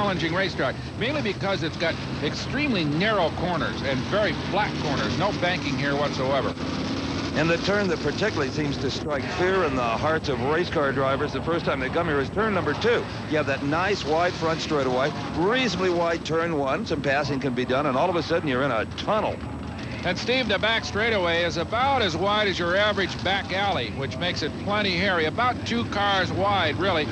challenging racetrack, mainly because it's got extremely narrow corners and very flat corners. No banking here whatsoever. And the turn that particularly seems to strike fear in the hearts of race car drivers the first time they come here is turn number 2. You have that nice wide front straightaway, reasonably wide turn 1. Some passing can be done, and all of a sudden you're in a tunnel. And Steve, the back straightaway is about as wide as your average back alley, which makes it plenty hairy, about 2 cars wide, really.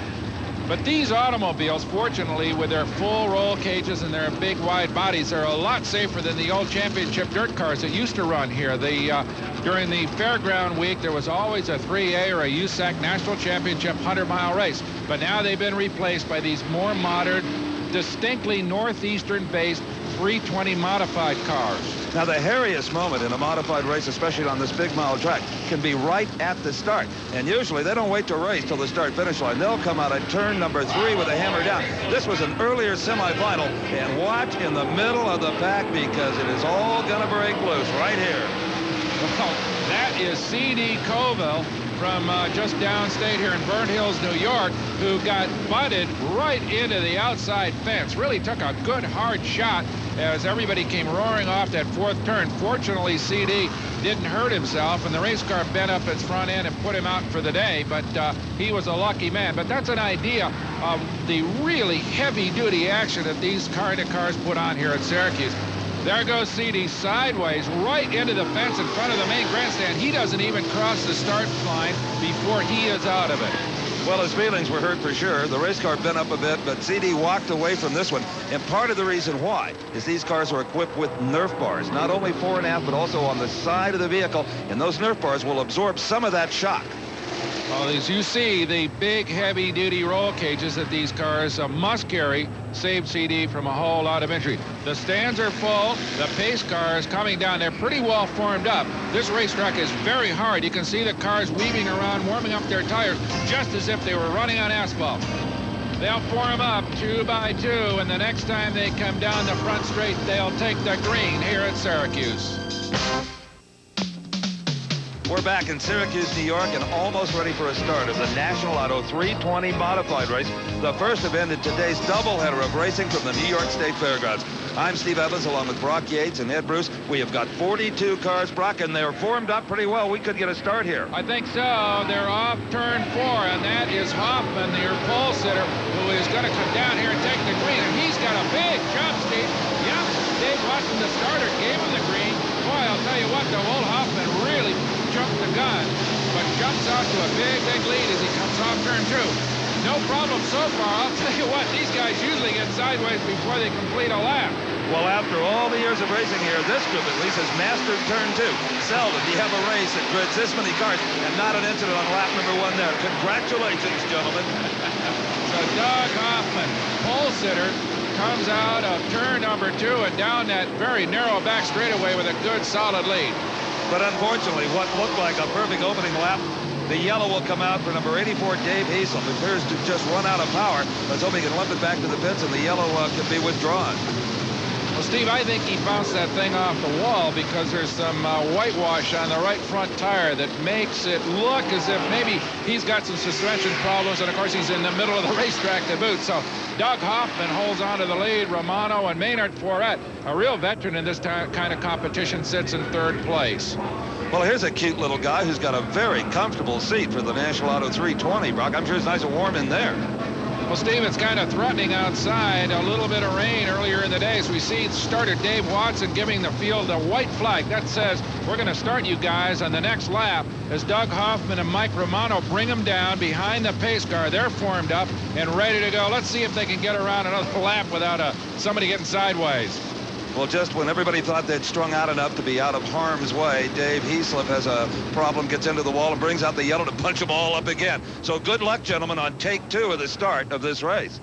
But these automobiles, fortunately, with their full roll cages and their big wide bodies, are a lot safer than the old championship dirt cars that used to run here. During the fairground week, there was always a 3A or a USAC National Championship 100-mile race. But now they've been replaced by these more modern, distinctly northeastern-based 320 modified cars. Now, the hairiest moment in a modified race, especially on this big mile track, can be right at the start. And usually they don't wait to race till the start-finish line. They'll come out at turn number 3 with a hammer down. This was an earlier semifinal, and watch in the middle of the pack because it is all going to break loose right here. Well, that is C.D. Coville from just downstate here in Burnt Hills, New York, who got butted right into the outside fence. Really took a good hard shot as everybody came roaring off that 4th turn. Fortunately, CD didn't hurt himself, and the race car bent up its front end and put him out for the day, but he was a lucky man. But that's an idea of the really heavy-duty action that these kind of cars put on here at Syracuse. There goes CD sideways right into the fence in front of the main grandstand. He doesn't even cross the start line before he is out of it. Well, his feelings were hurt for sure. The race car bent up a bit, but CD walked away from this one. And part of the reason why is these cars are equipped with Nerf bars, not only fore and aft, but also on the side of the vehicle. And those Nerf bars will absorb some of that shock. Well, as you see, the big heavy-duty roll cages that these cars must carry save CD from a whole lot of injury. The stands are full. The pace cars coming down. They're pretty well formed up. This racetrack is very hard. You can see the cars weaving around, warming up their tires, just as if they were running on asphalt. They'll form up 2 by 2, and the next time they come down the front straight, they'll take the green here at Syracuse. We're back in Syracuse, New York, and almost ready for a start of the National Auto 320 Modified Race, the first event in today's doubleheader of racing from the New York State Fairgrounds. I'm Steve Evans, along with Brock Yates and Ed Bruce. We have got 42 cars, Brock, and they're formed up pretty well. We could get a start here. I think so. They're off turn 4, and that is Hoffman, your pole sitter, who is going to come down here and take the green. And he's got a big jump, Steve. Yep, Dave Watson, the starter, gave him the green. Boy, I'll tell you what, though, old Hoffman really jumped the gun, but jumps out to a big lead as he comes off turn 2. No problem so far. I'll tell you what, these guys usually get sideways before they complete a lap. Well, after all the years of racing here, this group at least has mastered turn 2. Seldom do you have a race that grids this many cars and not an incident on lap number 1 there. Congratulations, gentlemen. So Doug Hoffman, pole sitter, comes out of turn number 2 and down that very narrow back straightaway with a good solid lead. But unfortunately, what looked like a perfect opening lap, the yellow will come out for number 84, Dave Heaslip. It appears to just run out of power. Let's hope he can limp it back to the pits and the yellow can be withdrawn. Well, Steve, I think he bounced that thing off the wall because there's some whitewash on the right front tire that makes it look as if maybe he's got some suspension problems, and of course he's in the middle of the racetrack to boot. So Doug Hoffman holds on to the lead. Romano and Maynard Fourette, a real veteran in this kind of competition, sits in 3rd place. Well, here's a cute little guy who's got a very comfortable seat for the National Auto 320, Brock. I'm sure it's nice and warm in there. Well, Steve, it's kind of threatening outside. A little bit of rain earlier in the day. So we see starter Dave Watson giving the field a white flag. That says we're going to start you guys on the next lap as Doug Hoffman and Mike Romano bring them down behind the pace car. They're formed up and ready to go. Let's see if they can get around another lap without somebody getting sideways. Well, just when everybody thought they'd strung out enough to be out of harm's way, Dave Heaslip has a problem, gets into the wall, and brings out the yellow to punch them all up again. So good luck, gentlemen, on take 2 of the start of this race.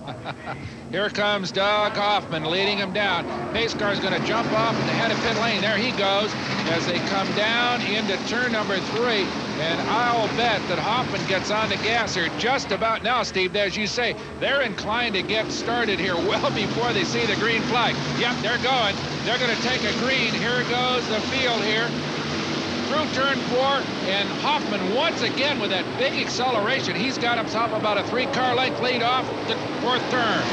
Here comes Doug Hoffman leading him down. Pace car's going to jump off in the head of pit lane. There he goes as they come down into turn number 3. And I'll bet that Hoffman gets on the gas here just about now, Steve. As you say, they're inclined to get started here well before they see the green flag. Yep, they're going. They're going to take a green. Here goes the field here. Through turn 4, and Hoffman once again with that big acceleration. He's got himself about a 3-car length lead off the 4th turn.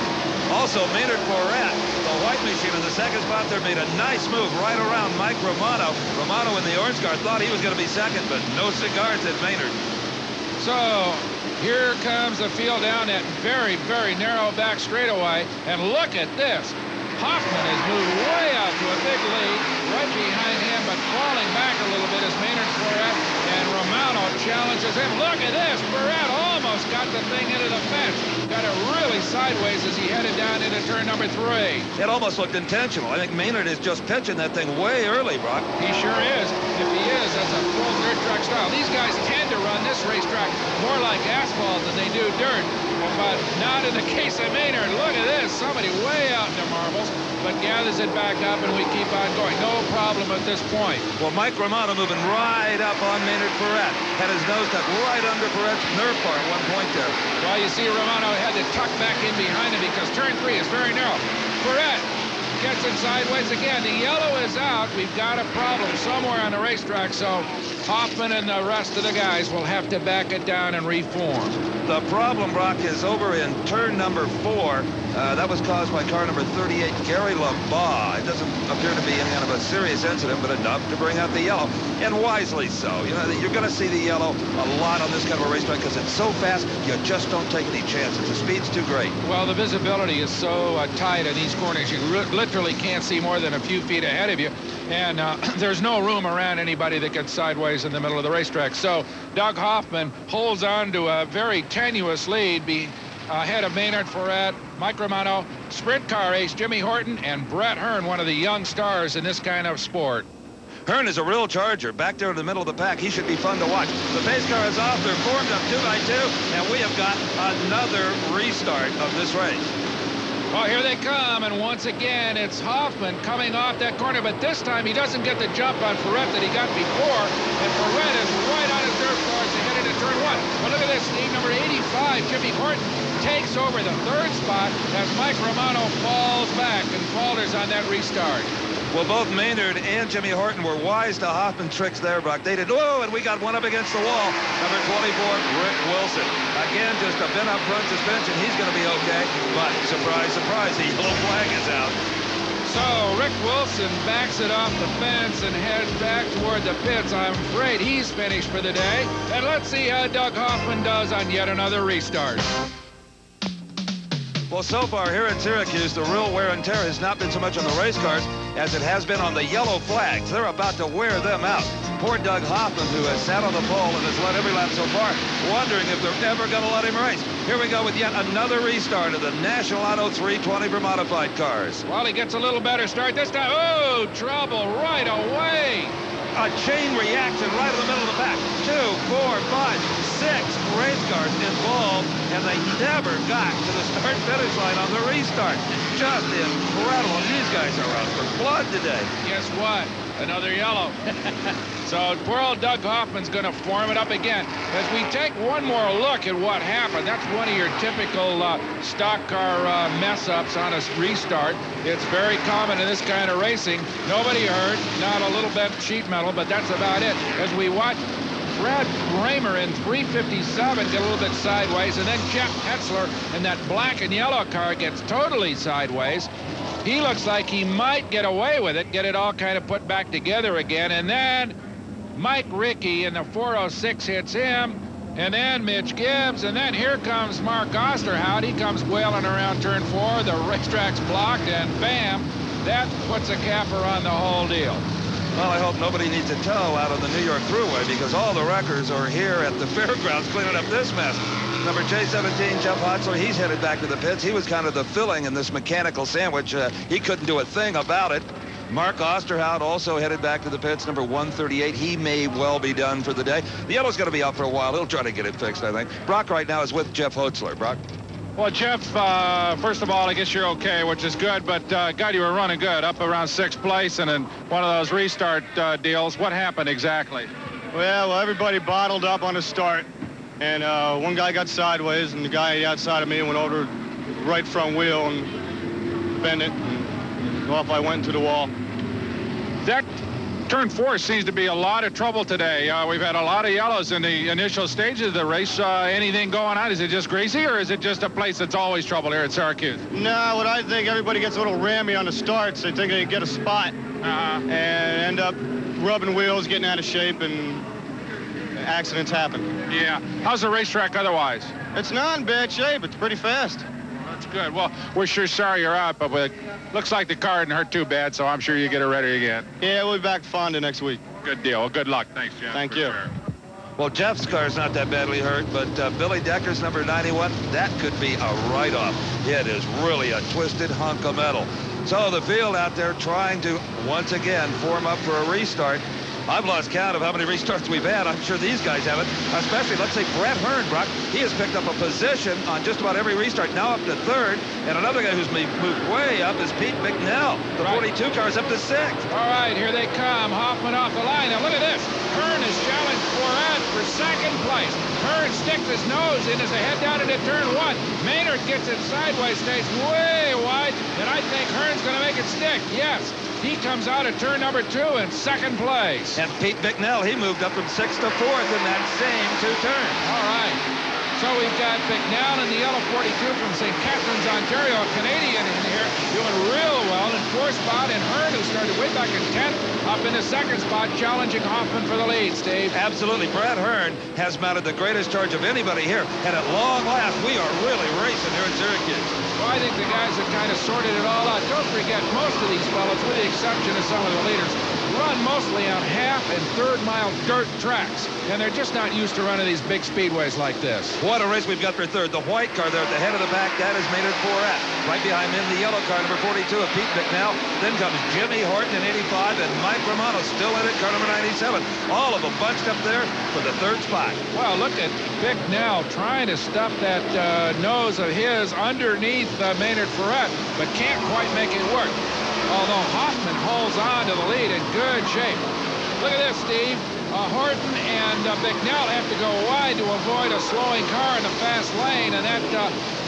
Also, Maynard Forat, the white machine in the second spot there, made a nice move right around Mike Romano. Romano in the orange car thought he was going to be second, but no cigars at Maynard. So here comes the field down that very, very narrow back straightaway. And look at this. Hoffman has moved way out to a big lead, right behind him, but falling back a little bit as Maynard Forat and Romano challenges him. Look at this. Forat almost got the thing into the fence. Got it really sideways as he headed down into turn number 3. It almost looked intentional. I think Maynard is just pitching that thing way early, Brock. He sure is. If he is, that's a full dirt track style. These guys tend to run this racetrack more like asphalt than they do dirt, but not in the case of Maynard. Look at this. Somebody way out into marbles, but gathers it back up, and we keep on going. No problem at this point. Well, Mike Romano moving right up on Maynard Forat. Had his nose tucked right under Forat's nerve bar at one point there. Well, you see Romano had to tuck back in behind him because turn 3 is very narrow. Forat gets it sideways again. The yellow is out. We've got a problem somewhere on the racetrack, so Hoffman and the rest of the guys will have to back it down and reform. The problem, Brock, is over in turn number 4. That was caused by car number 38, Gary LaBaugh. It doesn't appear to be any kind of a serious incident, but enough to bring out the yellow, and wisely so. You know, you're going to see the yellow a lot on this kind of a racetrack because it's so fast, you just don't take any chances. The speed's too great. Well, the visibility is so tight in these corners. You literally can't see more than a few feet ahead of you, and there's no room around anybody that gets sideways in the middle of the racetrack. So Doug Hoffman holds on to a very tenuous lead ahead of Maynard Forat, Mike Romano, sprint car ace Jimmy Horton, and Brett Hearn, one of the young stars in this kind of sport. Hearn is a real charger. Back there in the middle of the pack, he should be fun to watch. The pace car is off. They're formed up 2 by 2, and we have got another restart of this race. Well, here they come, and once again, it's Hoffman coming off that corner, but this time he doesn't get the jump on Forat that he got before, and Forat is right on his dirt floor as he headed into turn 1. But look at this, lead number 85, Jimmy Horton, takes over the 3rd spot as Mike Romano falls back and falters on that restart. Well, both Maynard and Jimmy Horton were wise to Hoffman tricks there, Brock. They did, oh, and we got one up against the wall. Number 24, Rick Wilson. Again, just a been up front suspension. He's going to be okay, but surprise, surprise, the yellow flag is out. So Rick Wilson backs it off the fence and heads back toward the pits. I'm afraid he's finished for the day. And let's see how Doug Hoffman does on yet another restart. Well, so far here at Syracuse, the real wear and tear has not been so much on the race cars as it has been on the yellow flags. They're about to wear them out. Poor Doug Hoffman, who has sat on the pole and has led every lap so far, wondering if they're ever going to let him race. Here we go with yet another restart of the National Auto 320 for modified cars. Well, he gets a little better start this time. Oh, trouble right away. A chain reaction right in the middle of the pack. 2, 4, 5, 6 race cars involved, and they never got to the start-finish line on the restart. Just incredible. These guys are out for blood today. Guess what? Another yellow. So poor old Doug Hoffman's going to form it up again. As we take one more look at what happened, that's one of your typical stock car mess-ups on a restart. It's very common in this kind of racing. Nobody hurt, not a little bit sheet metal, but that's about it. As we watch Brad Bramer in 357 get a little bit sideways, and then Jeff Hetzler in that black and yellow car gets totally sideways. He looks like he might get away with it, get it all kind of put back together again, and then Mike Rickey in the 406 hits him, and then Mitch Gibbs, and then here comes Mark Osterhout. He comes wailing around turn 4. The racetrack's blocked, and bam, that puts a capper on the whole deal. Well, I hope nobody needs a tow out on the New York Thruway because all the wreckers are here at the fairgrounds cleaning up this mess. Number J17, Jeff Hotzler, he's headed back to the pits. He was kind of the filling in this mechanical sandwich. He couldn't do a thing about it. Mark Osterhout also headed back to the pits, number 138. He may well be done for the day. The yellow's going to be out for a while. He'll try to get it fixed, I think. Brock right now is with Jeff Hotzler. Brock? Well, Jeff, first of all, I guess you're okay, which is good, but God, you were running good, up around 6th place and in one of those restart deals. What happened exactly? Well, everybody bottled up on the start, and one guy got sideways, and the guy outside of me went over the right front wheel and bent it, and off I went into the wall. That Turn 4 seems to be a lot of trouble today. We've had a lot of yellows in the initial stages of the race. Anything going on? Is it just greasy, or is it just a place that's always trouble here at Syracuse? No, what I think, everybody gets a little rammy on the starts. They think they get a spot and end up rubbing wheels, getting out of shape, and accidents happen. Yeah. How's the racetrack otherwise? It's not in bad shape. It's pretty fast. That's good. Well, we're sure sorry you're out, but it looks like the car didn't hurt too bad, so I'm sure you get it ready again. Yeah, we'll be back to Fonda next week. Good deal. Well, good luck. Thanks, Jeff. Thank you. Sure. Well, Jeff's car's not that badly hurt, but Billy Decker's number 91, that could be a write-off. It is really a twisted hunk of metal. So the field out there trying to, once again, form up for a restart. I've lost count of how many restarts we've had. I'm sure these guys haven't, especially, let's say, Brett Hearn, Brock. He has picked up a position on just about every restart, now up to 3rd. And another guy who's moved way up is Pete McNell. The 42 car is up to 6th. All right, here they come. Hoffman off the line. Now, look at this. Hearn has challenged Forat for 2nd place. Hearn sticks his nose in as they head down into turn 1. Maynard gets it sideways, stays way wide, and I think Hearn's going to make it stick. Yes. He comes out at turn number 2 in 2nd place. And Pete McNell, he moved up from 6th to 4th in that same 2 turns. All right. So we've got McNell in the yellow 42 from St. Catharines, Ontario, a Canadian in here, doing real well in 4th spot. And Hearn, who started way back in 10th, up in the 2nd spot, challenging Hoffman for the lead, Steve. Absolutely. Brad Hearn has mounted the greatest charge of anybody here. And at long last, we are really racing here in Syracuse. Well, I think the guys have kind of sorted it all out. Don't forget, most of these fellows, with the exception of some of the leaders, run mostly on half and 3rd mile dirt tracks. And they're just not used to running these big speedways like this. What a race we've got for 3rd. The white car there at the head of the pack, that is Maynard Forat. Right behind him, the yellow car, number 42 of Pete McNell. Then comes Jimmy Horton in 85, and Mike Romano still in it, car number 97. All of them bunched up there for the 3rd spot. Well, look at McNell trying to stuff that nose of his underneath Maynard Forat, but can't quite make it work. Although Hoffman holds on to the lead in good shape. Look at this, Steve. Horton and McNell have to go wide to avoid a slowing car in the fast lane, and that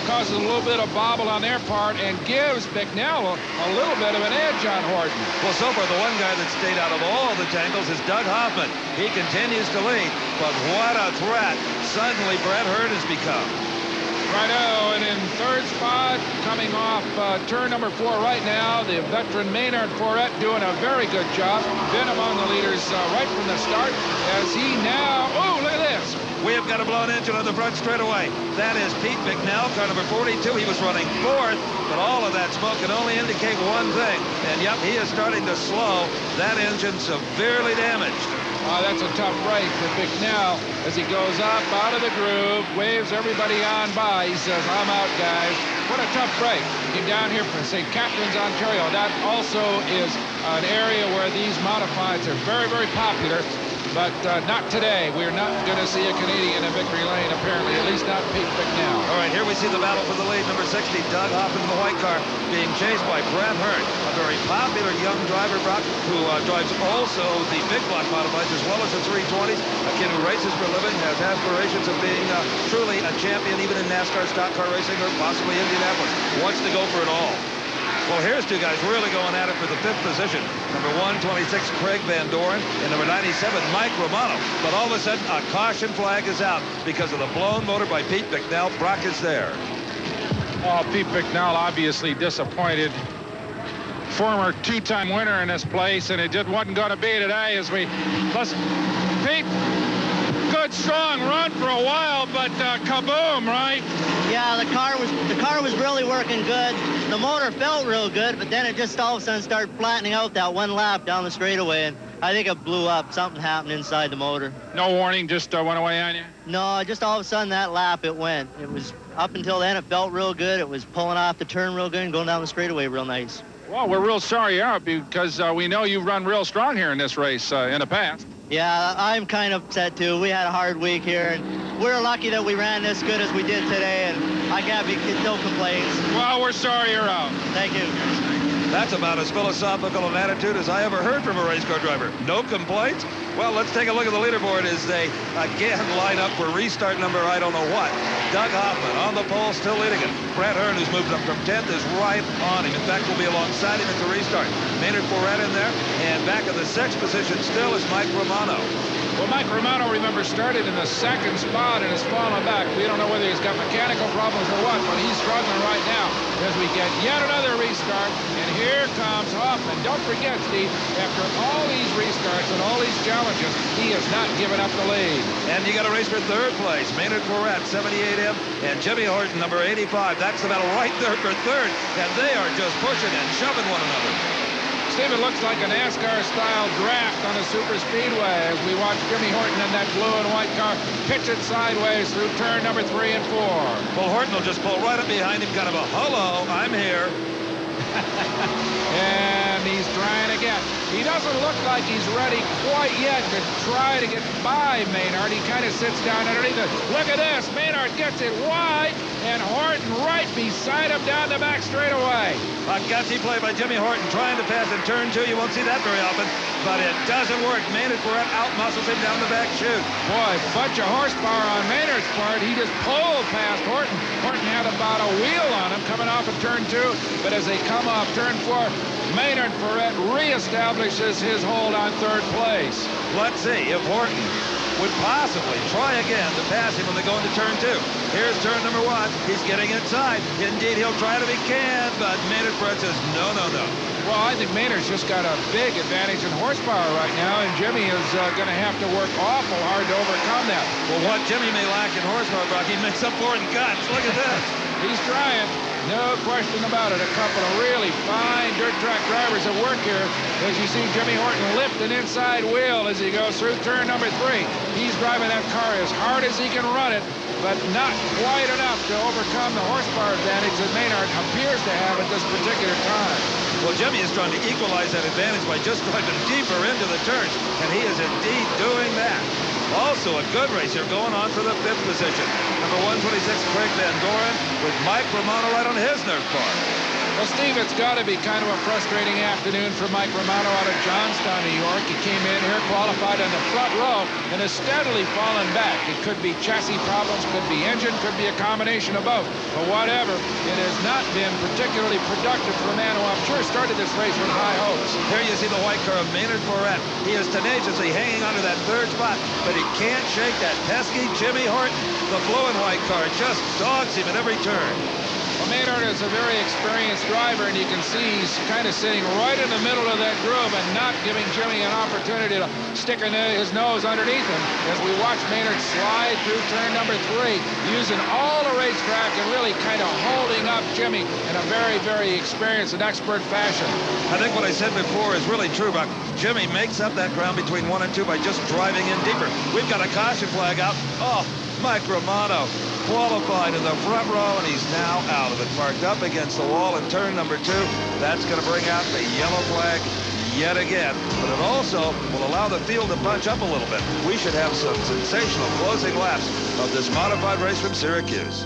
causes a little bit of bobble on their part and gives McNell a little bit of an edge on Horton. Well, so far, the one guy that stayed out of all the tangles is Doug Hoffman. He continues to lead, but what a threat suddenly Brett Hearn has become. Righto, and in 3rd spot, coming off turn number 4 right now, the veteran Maynard Forat doing a very good job. Been among the leaders right from the start as he now, oh, look at this. We have got a blown engine on the front straightaway. That is Pete McNell, car number 42. He was running 4th, but all of that smoke can only indicate one thing. And yep, he is starting to slow. That engine severely damaged. That's a tough break for McNell as he goes up out of the groove, waves everybody on by. He says, I'm out, guys. What a tough break. Came down here from St. Catharines, Ontario. That also is an area where these modifieds are very, very popular. But not today. We're not going to see a Canadian in victory lane, apparently, at least not Pete McNell. All right, here we see the battle for the lead. Number 60, Doug Hoffman in the white car, being chased by Brad Hearn, a very popular young driver, Brock, who drives also the big block modifieds as well as the 320s. A kid who races for a living, has aspirations of being truly a champion, even in NASCAR stock car racing or possibly Indianapolis. Wants to go for it all. Well, here's 2 guys really going at it for the 5th position. Number 126, Craig Van Doren, and number 97, Mike Romano. But all of a sudden, a caution flag is out because of the blown motor by Pete McNell. Brock is there. Oh, Pete McNell obviously disappointed. Former 2-time winner in this place, and it just wasn't going to be today as we... Listen, Pete, good, strong run for a while, but kaboom, right? Yeah, the car was really working good. The motor felt real good, but then it just all of a sudden started flattening out that one lap down the straightaway, and I think it blew up. Something happened inside the motor. No warning, just went away on you? No, just all of a sudden that lap it went. It was up until then it felt real good. It was pulling off the turn real good and going down the straightaway real nice. Well, we're real sorry you're out because we know you've run real strong here in this race in the past. Yeah, I'm kind of upset too. We had a hard week here, and we're lucky that we ran this good as we did today, and I can't be no complaints. Well, we're sorry you're out. Thank you. That's about as philosophical an attitude as I ever heard from a race car driver. No complaints? Well, let's take a look at the leaderboard as they again line up for restart number I don't know what. Doug Hoffman on the pole, still leading it. Brett Hearn, who's moved up from 10th, is right on him. In fact, will be alongside him at the restart. Maynard Fourette in there, and back in the 6th position still is Mike Romano. Well, Mike Romano, remember, started in the 2nd spot and has fallen back. We don't know whether he's got mechanical problems or what, but he's struggling right now as we get yet another restart. And here comes Hoffman. Don't forget, Steve, after all these restarts and all these challenges, he has not given up the lead. And you got a race for 3rd place. Maynard Fourette, 78M, and Jimmy Horton, number 85. That's the battle right there for 3rd, and they are just pushing and shoving one another. Steve, it looks like a NASCAR-style draft on a super speedway as we watch Jimmy Horton in that blue and white car pitch it sideways through turn number 3 and 4. Well, Horton will just pull right up behind him, kind of a, hello, I'm here. And he's trying again. He doesn't look like he's ready quite yet to try to get by Maynard. He kind of sits down underneath it. Look at this. Maynard gets it wide, and Horton right beside him down the back straightaway. A gutsy play by Jimmy Horton trying to pass in turn 2. You won't see that very often, but it doesn't work. Maynard Fourette out-muscles him down the back chute. Boy, bunch of horsepower on Maynard's part. He just pulled past Horton. Horton had about a wheel on him coming off of turn 2, but as they come off turn 4, Maynard Fourette reestablishes his hold on 3rd place. Let's see if Horton would possibly try again to pass him when they go into turn 2. Here's turn number 1. He's getting inside. Indeed, he'll try it if he can, but Maynard Fourette says no, no, no. Well, I think Maynard's just got a big advantage in horsepower right now, and Jimmy is going to have to work awful hard to overcome that. Well, what Jimmy may lack in horsepower, Brock, he makes up for in guts. Look at this. He's trying. No question about it. A couple of really fine dirt track drivers at work here. As you see Jimmy Horton lift an inside wheel as he goes through turn number 3. He's driving that car as hard as he can run it, but not quite enough to overcome the horsepower advantage that Maynard appears to have at this particular time. Well, Jimmy is trying to equalize that advantage by just driving deeper into the turns, and he is indeed doing that. Also a good race here going on for the 5th position. Number 126, Craig Van Doren, with Mike Romano right on his nerve bar. Well, Steve, it's got to be kind of a frustrating afternoon for Mike Romano out of Johnstown, New York. He came in here, qualified on the front row, and has steadily fallen back. It could be chassis problems, could be engine, could be a combination of both. But whatever, it has not been particularly productive for a man who I'm sure started this race with high hopes. Here you see the white car of Maynard Fourette. He is tenaciously hanging onto that 3rd spot, but he can't shake that pesky Jimmy Horton. The blue and white car just dogs him at every turn. Well, Maynard is a very experienced driver, and you can see he's kind of sitting right in the middle of that groove and not giving Jimmy an opportunity to stick his nose underneath him as we watch Maynard slide through turn number 3, using all the racetrack and really kind of holding up Jimmy in a very, very experienced and expert fashion. I think what I said before is really true, Buck. Jimmy makes up that ground between 1 and 2 by just driving in deeper. We've got a caution flag out. Oh, Mike Romano qualified in the front row, and he's now out of it, parked up against the wall in turn number 2. That's going to bring out the yellow flag yet again, but it also will allow the field to bunch up a little bit. We should have some sensational closing laps of this modified race from Syracuse.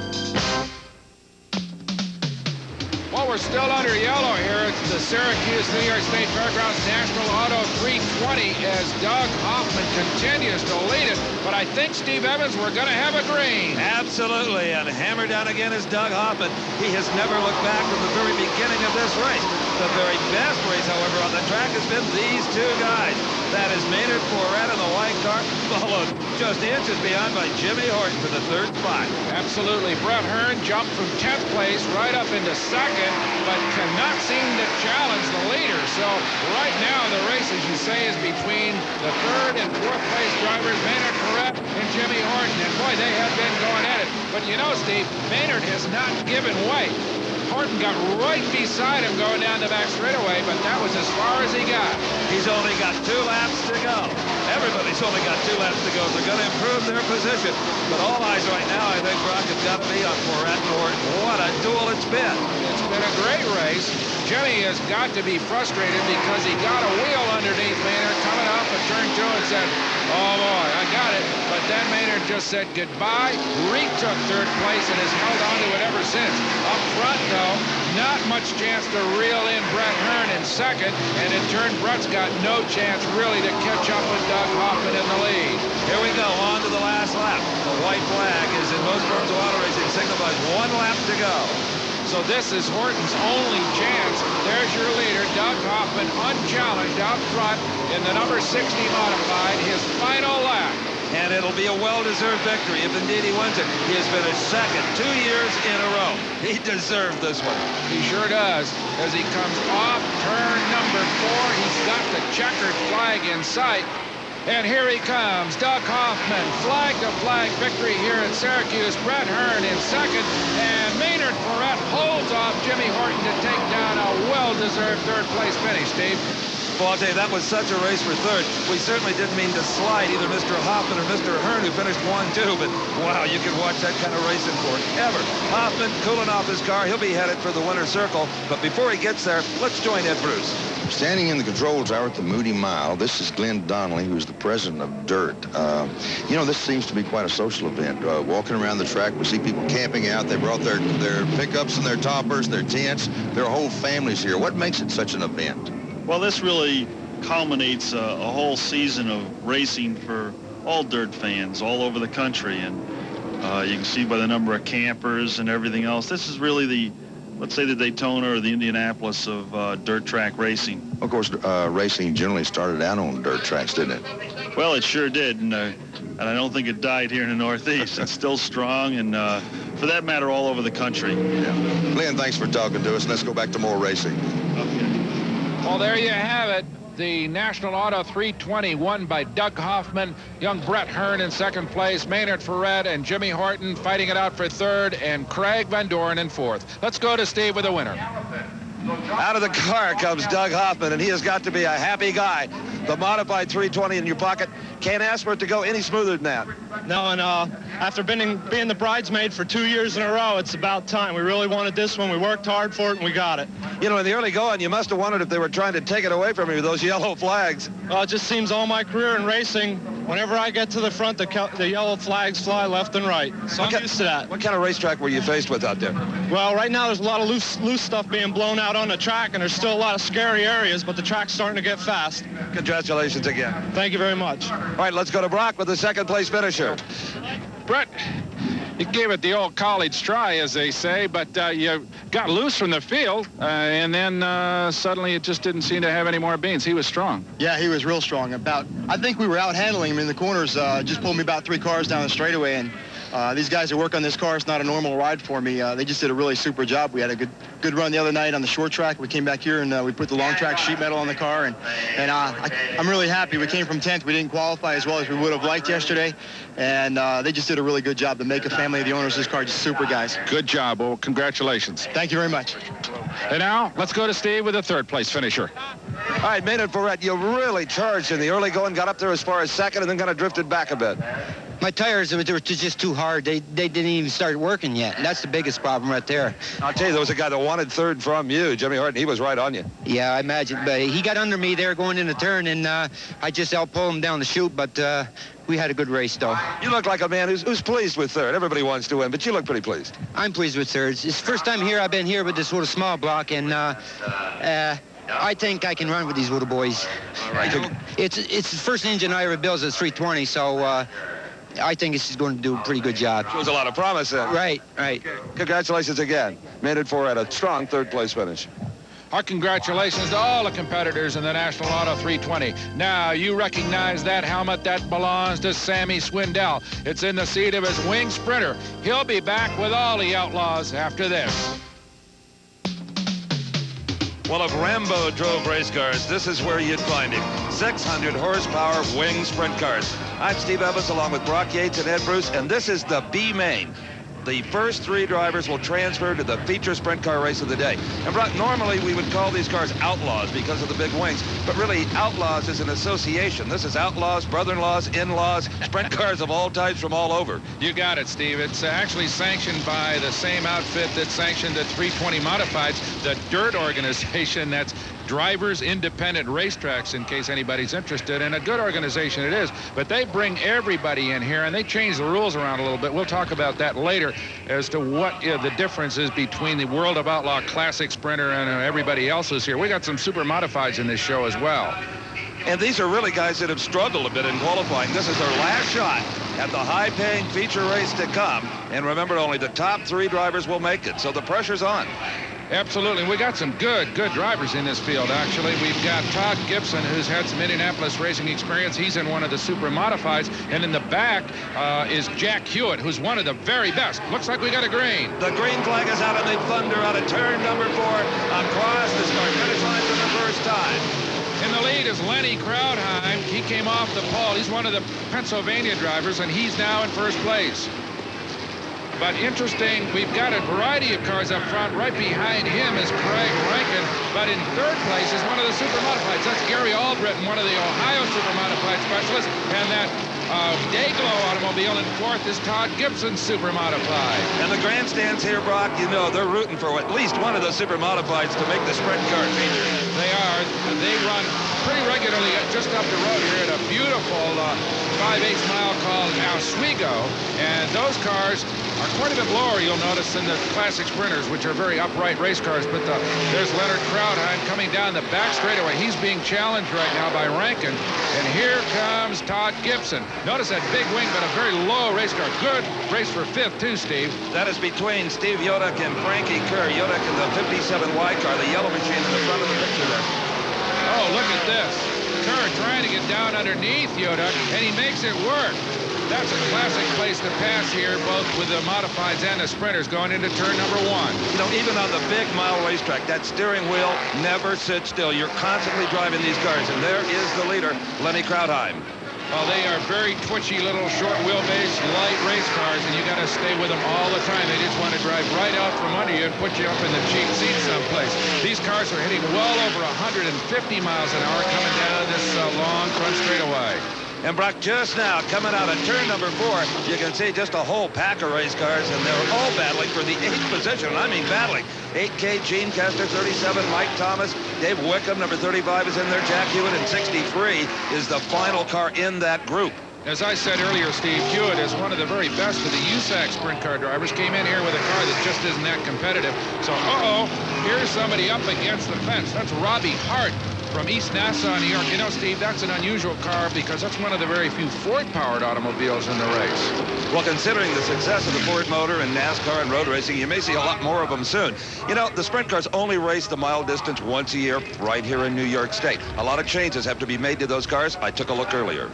Well, we're still under yellow here. It's the Syracuse New York State Fairgrounds National Auto 320 as Doug Hoffman continues to lead it. But I think, Steve Evans, we're going to have a green. Absolutely, and hammered down again is Doug Hoffman. He has never looked back from the very beginning of this race. The very best race, however, on the track has been these 2 guys. That is Maynard Fourette in the white car, followed just inches behind by Jimmy Horton for the 3rd spot. Absolutely. Brett Hearn jumped from 10th place right up into 2nd, but cannot seem to challenge the leader. So right now the race, as you say, is between the 3rd and 4th place drivers, Maynard Fourette and Jimmy Horton. And boy, they have been going at it. But you know, Steve, Maynard has not given way. Horton got right beside him going down the back straightaway, but that was as far as he got. He's only got 2 laps to go. Everybody's only got 2 laps to go. They're going to improve their position. But all eyes right now, I think, Brock, have got to be on Fourette and Horton. What a duel it's been. It's been a great race. Jimmy has got to be frustrated because he got a wheel underneath Maynard coming off of turn 2 and said, oh boy, I got it. But then Maynard just said goodbye, retook third place, and has held on to it ever since. Up front, though, not much chance to reel in Brett Hearn in second, and in turn, Brett's got no chance really to catch up with Doug Hoffman in the lead. Here we go, on to the last lap. The white flag is in most forms of auto racing signifies 1 lap to go. So this is Horton's only chance. There's your leader, Doug Hoffman, unchallenged out front in the number 60 modified, his final lap. And it'll be a well-deserved victory if indeed he wins it. He has been a second 2 years in a row. He deserved this one. He sure does. As he comes off turn number 4, he's got the checkered flag in sight. And here he comes, Doug Hoffman, flag-to-flag victory here at Syracuse. Brett Hearn in second, and Maynard Ferret holds off Jimmy Horton to take down a well-deserved third-place finish, Steve. Well, I'll tell you, that was such a race for third. We certainly didn't mean to slide either Mr. Hoffman or Mr. Hearn, who finished 1-2, but wow, you could watch that kind of racing forever. Hoffman cooling off his car. He'll be headed for the winner's circle, but before he gets there, let's join Ed Bruce. Standing in the control tower at the Moody Mile, this is Glenn Donnelly, who's the president of DIRT. You know, this seems to be quite a social event. Walking around the track, we see people camping out. They brought their pickups and their toppers, their tents, their whole families here. What makes it such an event? Well, this really culminates a whole season of racing for all DIRT fans all over the country. And you can see by the number of campers and everything else, this is really the, let's say, the Daytona or the Indianapolis of dirt track racing. Of course, racing generally started out on dirt tracks, didn't it? Well, it sure did, and I don't think it died here in the Northeast. It's still strong, and for that matter, all over the country. Yeah. Glenn, thanks for talking to us. Let's go back to more racing. Okay. Well, there you have it. The National Auto 320 won by Doug Hoffman, young Brett Hearn in second place, Maynard Ferret and Jimmy Horton fighting it out for third, and Craig Van Doren in fourth. Let's go to Steve with the winner. Out of the car comes Doug Hoffman, and he has got to be a happy guy. The modified 320 in your pocket. Can't ask for it to go any smoother than that. No, and after being the bridesmaid for 2 years in a row, it's about time. We really wanted this one. We worked hard for it, and we got it. You know, in the early going, you must have wondered if they were trying to take it away from you, those yellow flags. Well, it just seems all my career in racing, whenever I get to the front, the yellow flags fly left and right. So I'm used to that. What kind of racetrack were you faced with out there? Well, right now there's a lot of loose stuff being blown out on the track, and there's still a lot of scary areas, but the track's starting to get fast. Congratulations again. Thank you very much. All right, let's go to Brock with the second place finisher. Brett, you gave it the old college try, as they say, but you got loose from the field, and then suddenly it just didn't seem to have any more beans. He was strong. Yeah, he was real strong. I think we were out handling him in the corners. Just pulled me about 3 cars down the straightaway, and these guys that work on this car, it's not a normal ride for me. They just did a really super job. We had a good run the other night on the short track. We came back here and we put the long track sheet metal on the car, and I'm really happy. We came from 10th. We didn't qualify as well as we would have liked yesterday, and they just did a really good job to make a family of the owners of this car. Just super guys. Good job. Well, congratulations. Thank you very much. And now let's go to Steve with the third place finisher. All right, Maynard Ferret, you really charged in the early going, got up there as far as second, and then kind of drifted back a bit. My tires, they were just too hard. They didn't even start working yet. And that's the biggest problem right there. I'll tell you, there was a guy that wanted third from you, Jimmy Horton. He was right on you. Yeah, I imagine. But he got under me there going in the turn, and I just outpulled him down the chute. But we had a good race, though. You look like a man who's pleased with third. Everybody wants to win, but you look pretty pleased. I'm pleased with third. It's the first time here I've been here with this little small block, and I think I can run with these little boys. Right. It's the first engine I ever built is 320, so I think this is going to do a pretty good job. Shows a lot of promise then. Right. Congratulations again. Maynard Ferret, a strong third-place finish. Our congratulations to all the competitors in the National Auto 320. Now, you recognize that helmet. That belongs to Sammy Swindell. It's in the seat of his wing sprinter. He'll be back with all the Outlaws after this. Well, if Rambo drove race cars, this is where you'd find him. 600 horsepower wing sprint cars. I'm Steve Evans along with Brock Yates and Ed Bruce, and this is the B-Main. The first 3 drivers will transfer to the feature sprint car race of the day. And Brock, normally we would call these cars outlaws because of the big wings, but really outlaws is an association. This is outlaws, brother-in-laws, in-laws, sprint cars of all types from all over. You got it, Steve. It's actually sanctioned by the same outfit that sanctioned the 320 Modifieds, the DIRT organization. That's Drivers Independent Racetracks, in case anybody's interested, and a good organization it is. But they bring everybody in here, and they change the rules around a little bit. We'll talk about that later as to what the difference is between the World of Outlaw Classic Sprinter and everybody else is here. We got some super modifieds in this show as well. And these are really guys that have struggled a bit in qualifying. This is their last shot at the high-paying feature race to come. And remember, only the top 3 drivers will make it, so the pressure's on. Absolutely. We got some good drivers in this field, actually. We've got Todd Gibson, who's had some Indianapolis racing experience. He's in one of the super modifieds. And in the back is Jack Hewitt, who's one of the very best. Looks like we got a green. The green flag is out, and they thunder out of turn number 4 across the start-finish line for the first time. In the lead is Lenny Krautheim. He came off the pole. He's one of the Pennsylvania drivers, and he's now in first place. But interesting, we've got a variety of cars up front. Right behind him is Craig Rankin. But in third place is one of the super modifieds. That's Gary Albritton, one of the Ohio super modified specialists. And that Dayglow automobile in fourth is Todd Gibson super modified. And the grandstands here, Brock, you know, they're rooting for at least one of the super modifieds to make the sprint car feature. They are. They run pretty regularly just up the road here at a beautiful 5/8 mile called Oswego. And those cars are quite a bit lower, you'll notice, than the classic sprinters, which are very upright race cars. But there's Leonard Krautheim coming down the back straightaway. He's being challenged right now by Rankin. And here comes Todd Gibson. Notice that big wing, but a very low race car. Good race for 5th, too, Steve. That is between Steve Yodak and Frankie Kerr. Yodak in the 57Y car, the yellow machine in the front of the picture there. Oh, look at this. Kerr trying to get down underneath Yodak, and he makes it work. That's a classic place to pass here, both with the modifieds and the sprinters going into turn number 1. You know, even on the big mile racetrack, that steering wheel never sits still. You're constantly driving these cars, and there is the leader, Lenny Krautheim. Well, they are very twitchy little short wheelbase light race cars, and you got to stay with them all the time. They just want to drive right out from under you and put you up in the cheap seat someplace. These cars are hitting well over 150 miles an hour coming down this long front straightaway. And Brock, just now, coming out of turn number 4, you can see just a whole pack of race cars, and they're all battling for the 8th position. I mean battling. 8K, Gene Kester, 37, Mike Thomas, Dave Wickham, number 35 is in there, Jack Hewitt, and 63 is the final car in that group. As I said earlier, Steve, Hewitt is one of the very best of the USAC sprint car drivers. Came in here with a car that just isn't that competitive. So, here's somebody up against the fence. That's Robbie Hart from East Nassau, New York. You know, Steve, that's an unusual car because that's one of the very few Ford-powered automobiles in the race. Well, considering the success of the Ford motor in NASCAR and road racing, you may see a lot more of them soon. You know, the sprint cars only race the mile distance once a year right here in New York State. A lot of changes have to be made to those cars. I took a look earlier.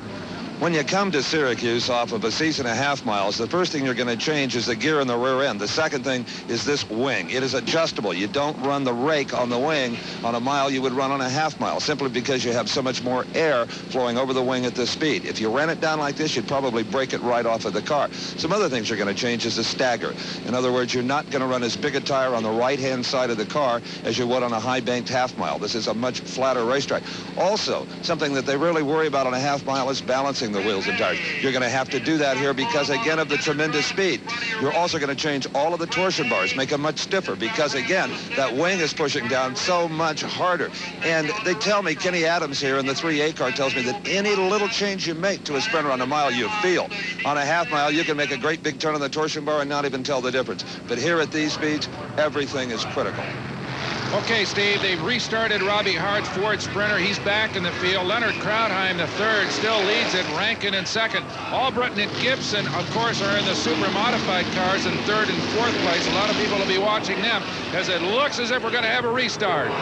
When you come to Syracuse off of a 6.5 miles, the first thing you're going to change is the gear in the rear end. The second thing is this wing. It is adjustable. You don't run the rake on the wing on a mile you would run on a half mile, simply because you have so much more air flowing over the wing at this speed. If you ran it down like this, you'd probably break it right off of the car. Some other things you're going to change is the stagger. In other words, you're not going to run as big a tire on the right-hand side of the car as you would on a high-banked half mile. This is a much flatter racetrack. Also, something that they really worry about on a half mile is balancing the wheels and tires. You're going to have to do that here because, again, of the tremendous speed. You're also going to change all of the torsion bars, make them much stiffer because, again, that wing is pushing down so much harder. And they tell me, Kenny Adams here in the 3A car tells me that any little change you make to a sprinter on a mile, you feel. On a half mile, you can make a great big turn on the torsion bar and not even tell the difference. But here at these speeds, everything is critical. Okay, Steve, they've restarted Robbie Hart's Ford Sprinter. He's back in the field. Leonard Krautheim, the third, still leads it. Rankin in second. Albritton and Gibson, of course, are in the super modified cars in third and fourth place. A lot of people will be watching them as it looks as if we're going to have a restart.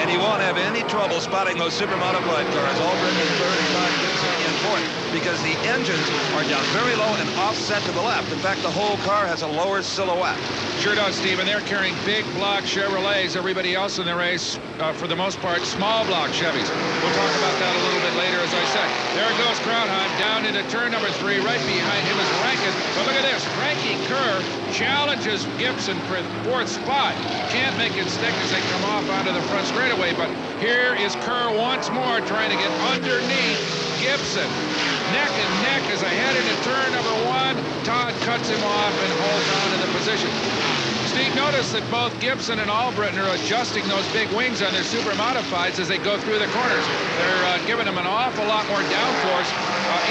And you won't have any trouble spotting those super modified cars. Albritton in third and Todd Gibson in fourth because the engines are down very low and offset to the left. In fact, the whole car has a lower silhouette. Sure does, Steve. And they're carrying big block Chevrolets. Everybody else in the race, for the most part, small block Chevys. We'll talk about that a little bit later, as I said. There goes Krautheim down into turn number 3. Right behind him is Rankin. But look at this. Frankie Kerr challenges Gibson for the 4th spot. Can't make it stick as they come off onto the front straightaway. But here is Kerr once more trying to get underneath Gibson. Neck and neck as they head into turn number 1. Todd cuts him off and holds on to the position. Steve, notice that both Gibson and Albritton are adjusting those big wings on their super modifieds as they go through the corners. They're giving them an awful lot more downforce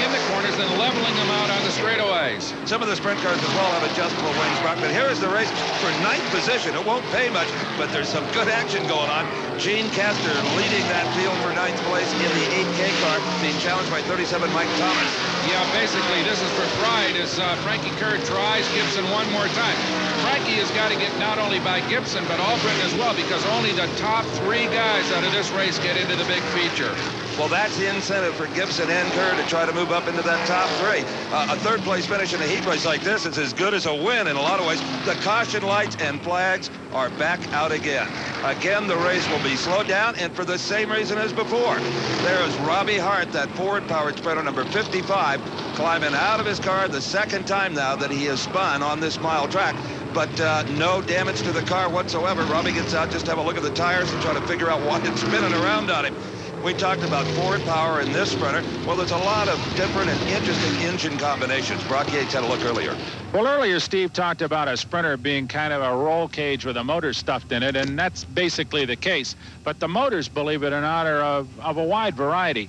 in the corners than leveling them out on the straightaways. Some of the sprint cars as well have adjustable wings, Brock. But here is the race for 9th position. It won't pay much, but there's some good action going on. Gene Castor leading that field for 9th place in the 8K car, being challenged by 37 Mike Thomas. Yeah, basically, this is for pride as Frankie Kerr tries Gibson one more time. Frankie has got to get not only by Gibson, but Albritton as well, because only the top 3 guys out of this race get into the big feature. Well, that's the incentive for Gibson and Kerr to try to move up into that top 3. A 3rd place finish in a heat race like this is as good as a win in a lot of ways. The caution lights and flags are back out again. Again, the race will be slowed down, and for the same reason as before. There is Robbie Hart, that Ford-powered sprinter, number 55, climbing out of his car the 2nd time now that he has spun on this mile track. But no damage to the car whatsoever. Robbie gets out just to have a look at the tires and try to figure out why it's spinning around on him. We talked about Ford power in this sprinter. Well, there's a lot of different and interesting engine combinations. Brock Yates had a look earlier. Well, earlier Steve talked about a sprinter being kind of a roll cage with a motor stuffed in it, and that's basically the case. But the motors, believe it or not, are of a wide variety.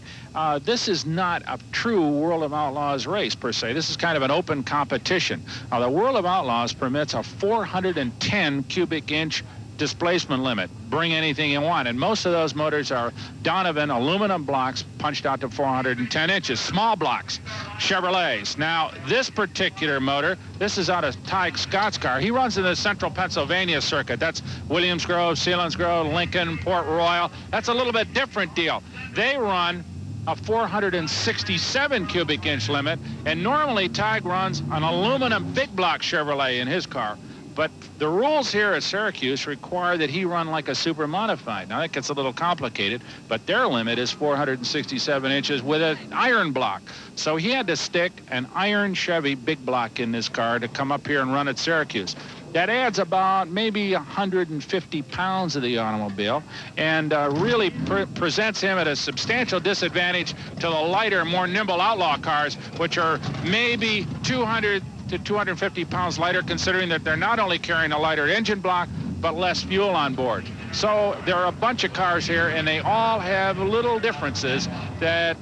This is not a true World of Outlaws race, per se. This is kind of an open competition. Now, the World of Outlaws permits a 410 cubic inch displacement limit. Bring anything you want. And most of those motors are Donovan aluminum blocks punched out to 410 inches. Small blocks. Chevrolets. Now, this particular motor, this is out of Ty Scott's car. He runs in the central Pennsylvania circuit. That's Williams Grove, Sealands Grove, Lincoln, Port Royal. That's a little bit different deal. They run a 467 cubic inch limit, and normally Ty runs an aluminum big block Chevrolet in his car. But the rules here at Syracuse require that he run like a super modified. Now, that gets a little complicated, but their limit is 467 inches with an iron block. So he had to stick an iron Chevy big block in this car to come up here and run at Syracuse. That adds about maybe 150 pounds of the automobile and really presents him at a substantial disadvantage to the lighter, more nimble outlaw cars, which are maybe 200 to 250 pounds lighter, considering that they're not only carrying a lighter engine block, but less fuel on board. So there are a bunch of cars here, and they all have little differences that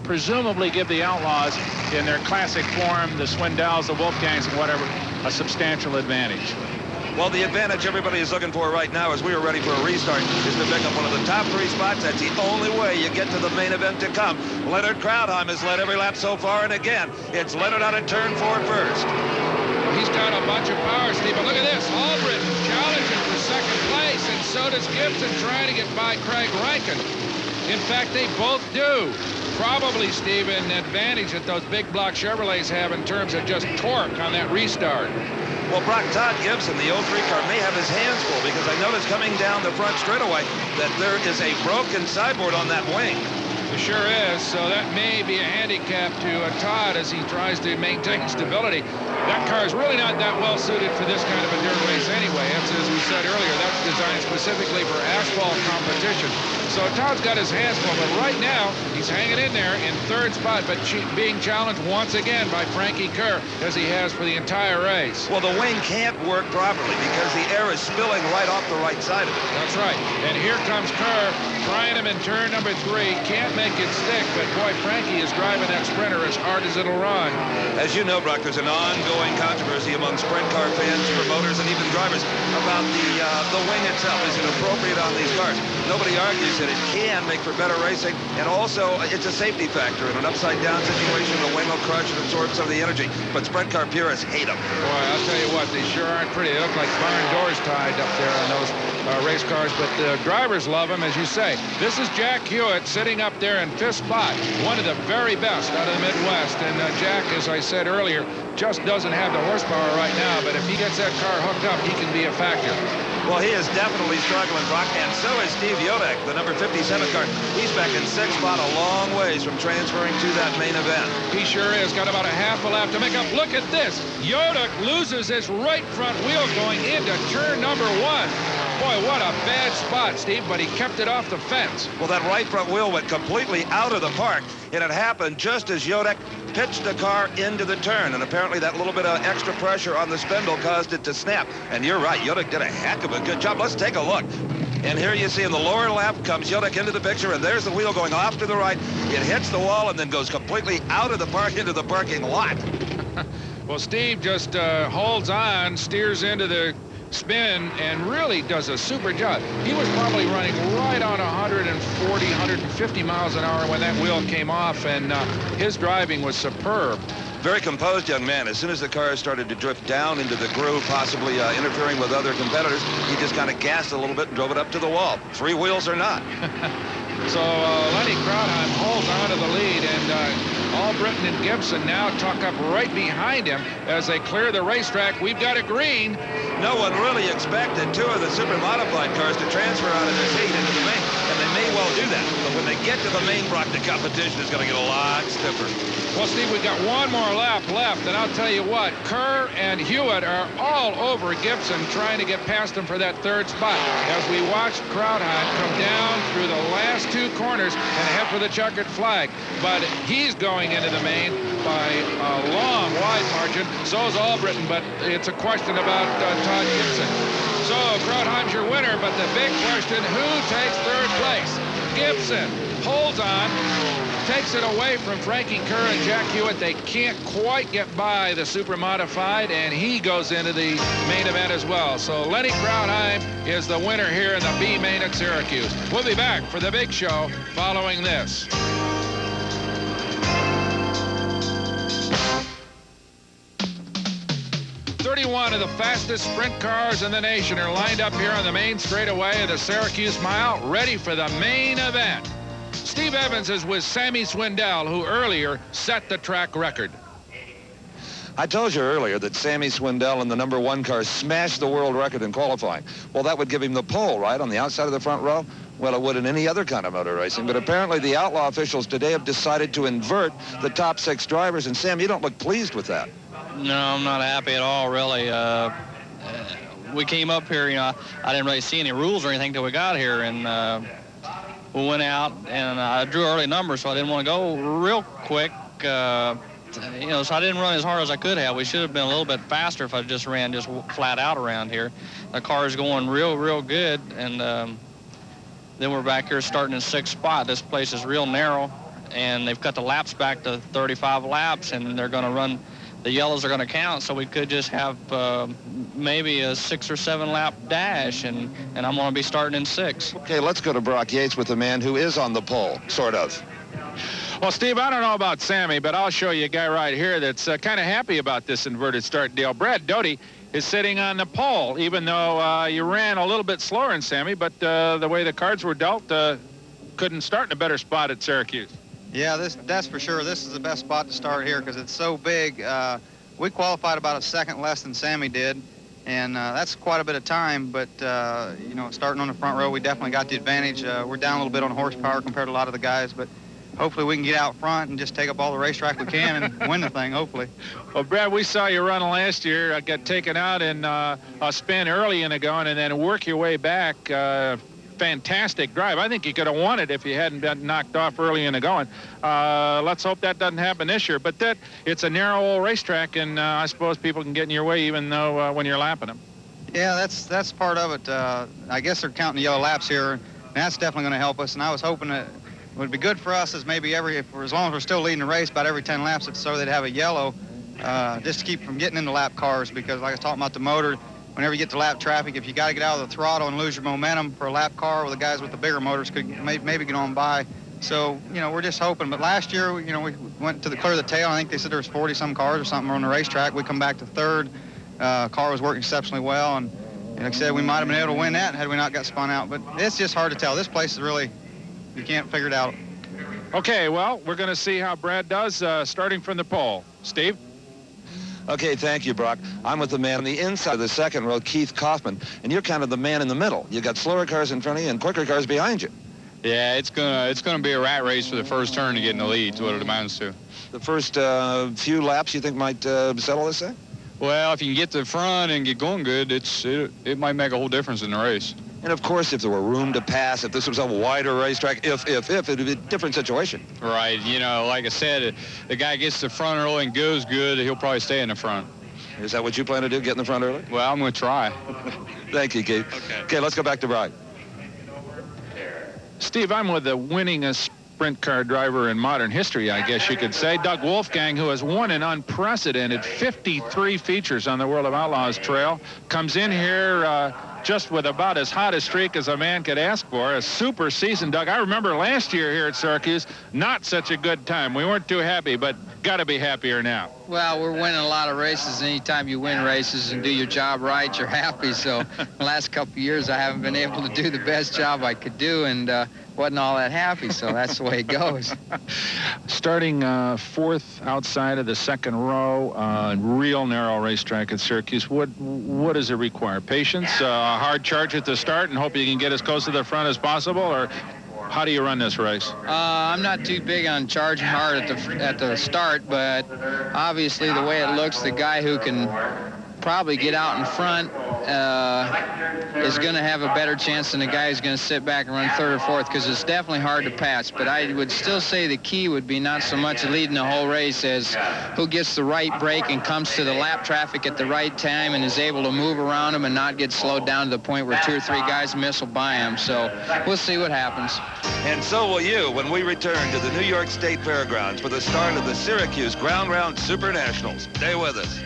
presumably give the Outlaws, in their classic form, the Swindells, the Wolfgangs, and whatever, a substantial advantage. Well, the advantage everybody is looking for right now as we are ready for a restart is to pick up one of the top 3 spots. That's the only way you get to the main event to come. Leonard Krautheim has led every lap so far, and again, it's Leonard out of turn 4 first. He's got a bunch of power, Steve. But look at this. Albritton challenging for 2nd place, and so does Gibson trying to get by Craig Rankin. In fact, they both do. Probably, Steve, an advantage that those big block Chevrolets have in terms of just torque on that restart. Well, Brock, Todd Gibson, the 03 car, may have his hands full because I noticed coming down the front straightaway that there is a broken sideboard on that wing. It sure is, so that may be a handicap to Todd as he tries to maintain stability. That car is really not that well suited for this kind of a dirt race anyway. As we said earlier, that's designed specifically for asphalt competition. So Todd's got his hands full, but right now he's hanging in there in 3rd spot, but being challenged once again by Frankie Kerr, as he has for the entire race. Well, the wing can't work properly because the air is spilling right off the right side of it. That's right. And here comes Kerr, trying him in turn number 3. Can't make it stick, but boy, Frankie is driving that sprinter as hard as it'll run. As you know, Brock, there's an ongoing controversy among sprint car fans, promoters, and even drivers about the wing itself. Is it appropriate on these cars? Nobody argues that it can make for better racing, and also it's a safety factor. In an upside-down situation, the wing will crush and absorb some of the energy, but sprint car purists hate them. Boy, I'll tell you what, they sure aren't pretty. They look like barn doors tied up there on those race cars, but the drivers love him, as you say. This is Jack Hewitt sitting up there in 5th spot, one of the very best out of the Midwest. And Jack, as I said earlier, just doesn't have the horsepower right now, but if he gets that car hooked up, he can be a factor. Well, he is definitely struggling, Brock, and so is Steve Yodak, the number 57 car. He's back in 6th spot, a long ways from transferring to that main event. He sure is. Got about a half a lap to make up. Look at this. Yodak loses his right front wheel going into turn number 1. Boy, what a bad spot, Steve, but he kept it off the fence. Well, that right front wheel went completely out of the park, and it happened just as Yodak pitched the car into the turn, and apparently that little bit of extra pressure on the spindle caused it to snap. And you're right, Yodak did a heck of a good job. Let's take a look. And here you see in the lower lap comes Yodak into the picture, and there's the wheel going off to the right. It hits the wall and then goes completely out of the park into the parking lot. Well, Steve just holds on, steers into the spin, and really does a super job. He was probably running right on 140, 150 miles an hour when that wheel came off, and his driving was superb. Very composed young man. As soon as the car started to drift down into the groove, possibly interfering with other competitors, he just kind of gassed a little bit and drove it up to the wall. Three wheels or not. So Lenny Krautheim holds on to the lead, and Albritton and Gibson now tuck up right behind him as they clear the racetrack. We've got a green. No one really expected two of the super modified cars to transfer out of this heat into the main, and they may well do that. But when they get to the main block, the competition is going to get a lot stiffer. Well, Steve, we've got one more lap left, and I'll tell you what, Kerr and Hewitt are all over Gibson trying to get past him for that 3rd spot as we watch Krautheim come down through the last 2 corners and head for the checkered flag. But he's going into the main by a long, wide margin. So is Albritton, but it's a question about Todd Gibson. So Krautheim's your winner, but the big question, who takes 3rd place? Gibson holds on, takes it away from Frankie Kerr and Jack Hewitt. They can't quite get by the super modified, and he goes into the main event as well. So Lenny Krautheim is the winner here in the B main at Syracuse. We'll be back for the big show following this. One of the fastest sprint cars in the nation are lined up here on the main straightaway of the Syracuse Mile, ready for the main event. Steve Evans is with Sammy Swindell, who earlier set the track record. I told you earlier that Sammy Swindell in the number 1 car smashed the world record in qualifying. Well, that would give him the pole, right, on the outside of the front row? Well, it would in any other kind of motor racing, but apparently the outlaw officials today have decided to invert the top 6 drivers, and Sam, you don't look pleased with that. No, I'm not happy at all, really. We came up here, you know, I didn't really see any rules or anything till we got here, and we went out, and I drew early numbers, so I didn't want to go real quick, you know, so I didn't run as hard as I could have. We should have been a little bit faster if I just ran just flat out around here. The car is going real good, and then we're back here starting in 6th spot. This place is real narrow, and they've cut the laps back to 35 laps, and they're going to run, the yellows are going to count, so we could just have maybe a 6 or 7 lap dash, and I'm going to be starting in 6. Okay, let's go to Brock Yates with the man who is on the pole, sort of. Well, Steve, I don't know about Sammy, but I'll show you a guy right here that's kind of happy about this inverted start deal. Brad Doty is sitting on the pole, even though you ran a little bit slower than Sammy, but the way the cards were dealt, couldn't start in a better spot at Syracuse. Yeah, that's for sure. This is the best spot to start here because it's so big. We qualified about a second less than Sammy did, and that's quite a bit of time. But, you know, starting on the front row, we definitely got the advantage. We're down a little bit on horsepower compared to a lot of the guys, but hopefully we can get out front and just take up all the racetrack we can and win the thing, hopefully. Well, Brad, we saw you run last year. Got taken out in a spin early in the going and then work your way back. Fantastic drive. I think you could have won it if you hadn't been knocked off early in the going. Let's hope that doesn't happen this year. But it's a narrow old racetrack, and I suppose people can get in your way even though when you're lapping them. Yeah, that's part of it. I guess they're counting the yellow laps here, and that's definitely going to help us. And I was hoping that it would be good for us is maybe as long as we're still leading the race, about every 10 laps, so they'd have a yellow just to keep from getting into lap cars, because like I was talking about the motor, whenever you get to lap traffic, if you got to get out of the throttle and lose your momentum for a lap car, well, the guys with the bigger motors could maybe get on by. So, you know, we're just hoping. But last year, you know, we went to the clear of the tail. I think they said there was 40-some cars or something on the racetrack. We come back to 3rd. Car was working exceptionally well, and like I said, we might have been able to win that had we not got spun out. But it's just hard to tell. This place is really, you can't figure it out. Okay, well, we're going to see how Brad does starting from the pole. Steve? Okay, thank you, Brock. I'm with the man on the inside of the second row, Keith Kaufman, and you're kind of the man in the middle. You got slower cars in front of you and quicker cars behind you. Yeah, it's gonna be a rat race for the first turn to get in the lead, is what it amounts to. The first few laps you think might settle this thing? Well, if you can get to the front and get going good, it might make a whole difference in the race. And of course, if there were room to pass, if this was a wider racetrack, if, it would be a different situation. Right, you know, like I said, if the guy gets to the front early and goes good, he'll probably stay in the front. Is that what you plan to do, get in the front early? Well, I'm going to try. Thank you, Keith. Okay, let's go back to Brian. Steve, I'm with the winningest sprint car driver in modern history, I guess you could say, Doug Wolfgang, who has won an unprecedented 53 features on the World of Outlaws trail, comes in here just with about as hot a streak as a man could ask for. A super season, Doug. I remember last year here at Syracuse, not such a good time. We weren't too happy, but got to be happier now. Well, we're winning a lot of races. Anytime you win races and do your job right, you're happy. So the last couple of years, I haven't been able to do the best job I could do, and wasn't all that happy. So that's the way it goes. Starting fourth outside of the second row, real narrow racetrack at Syracuse. What does it require? Patience, a hard charge at the start, and hope you can get as close to the front as possible, or how do you run this race? I'm not too big on charging hard at the start, but obviously the way it looks, the guy who can probably get out in front is going to have a better chance than the guy who's going to sit back and run third or fourth, because it's definitely hard to pass. But I would still say the key would be not so much leading the whole race as who gets the right break and comes to the lap traffic at the right time and is able to move around them and not get slowed down to the point where 2 or 3 guys missile by him. So we'll see what happens. And so will you when we return to the New York State Fairgrounds for the start of the Syracuse Ground Round Super Nationals. Stay with us.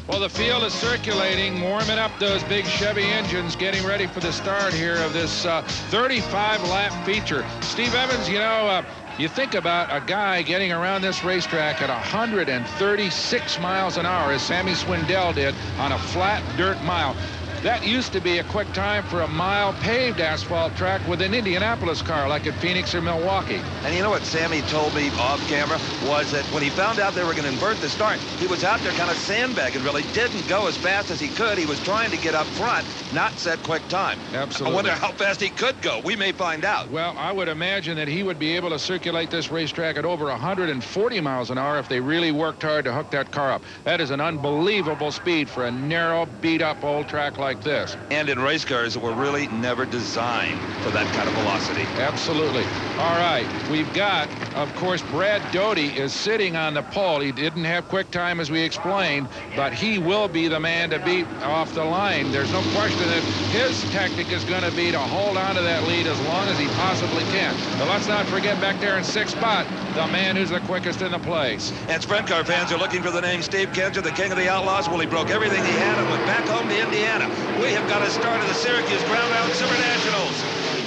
Well, the field is circulating, warming up those big Chevy engines, getting ready for the start here of this 35-lap feature. Steve Evans, you know, you think about a guy getting around this racetrack at 136 miles an hour, as Sammy Swindell did on a flat dirt mile. That used to be a quick time for a mile paved asphalt track with an Indianapolis car like at Phoenix or Milwaukee. And you know what Sammy told me off camera was that when he found out they were going to invert the start, he was out there kind of sandbagging, really didn't go as fast as he could. He was trying to get up front, not set quick time. Absolutely. I wonder how fast he could go. We may find out. Well, I would imagine that he would be able to circulate this racetrack at over 140 miles an hour if they really worked hard to hook that car up. That is an unbelievable speed for a narrow, beat-up old track like this. And in race cars that were really never designed for that kind of velocity. Absolutely. All right, we've got, of course, Brad Doty is sitting on the pole. He didn't have quick time, as we explained, but he will be the man to beat off the line. There's no question that his tactic is going to be to hold on to that lead as long as he possibly can. But let's not forget back there in sixth spot, the man who's the quickest in the place. And sprint car fans are looking for the name Steve Kinser, the king of the Outlaws. Well, he broke everything he had and went back home to Indiana. We have got a start of the Syracuse Ground Round Super Nationals.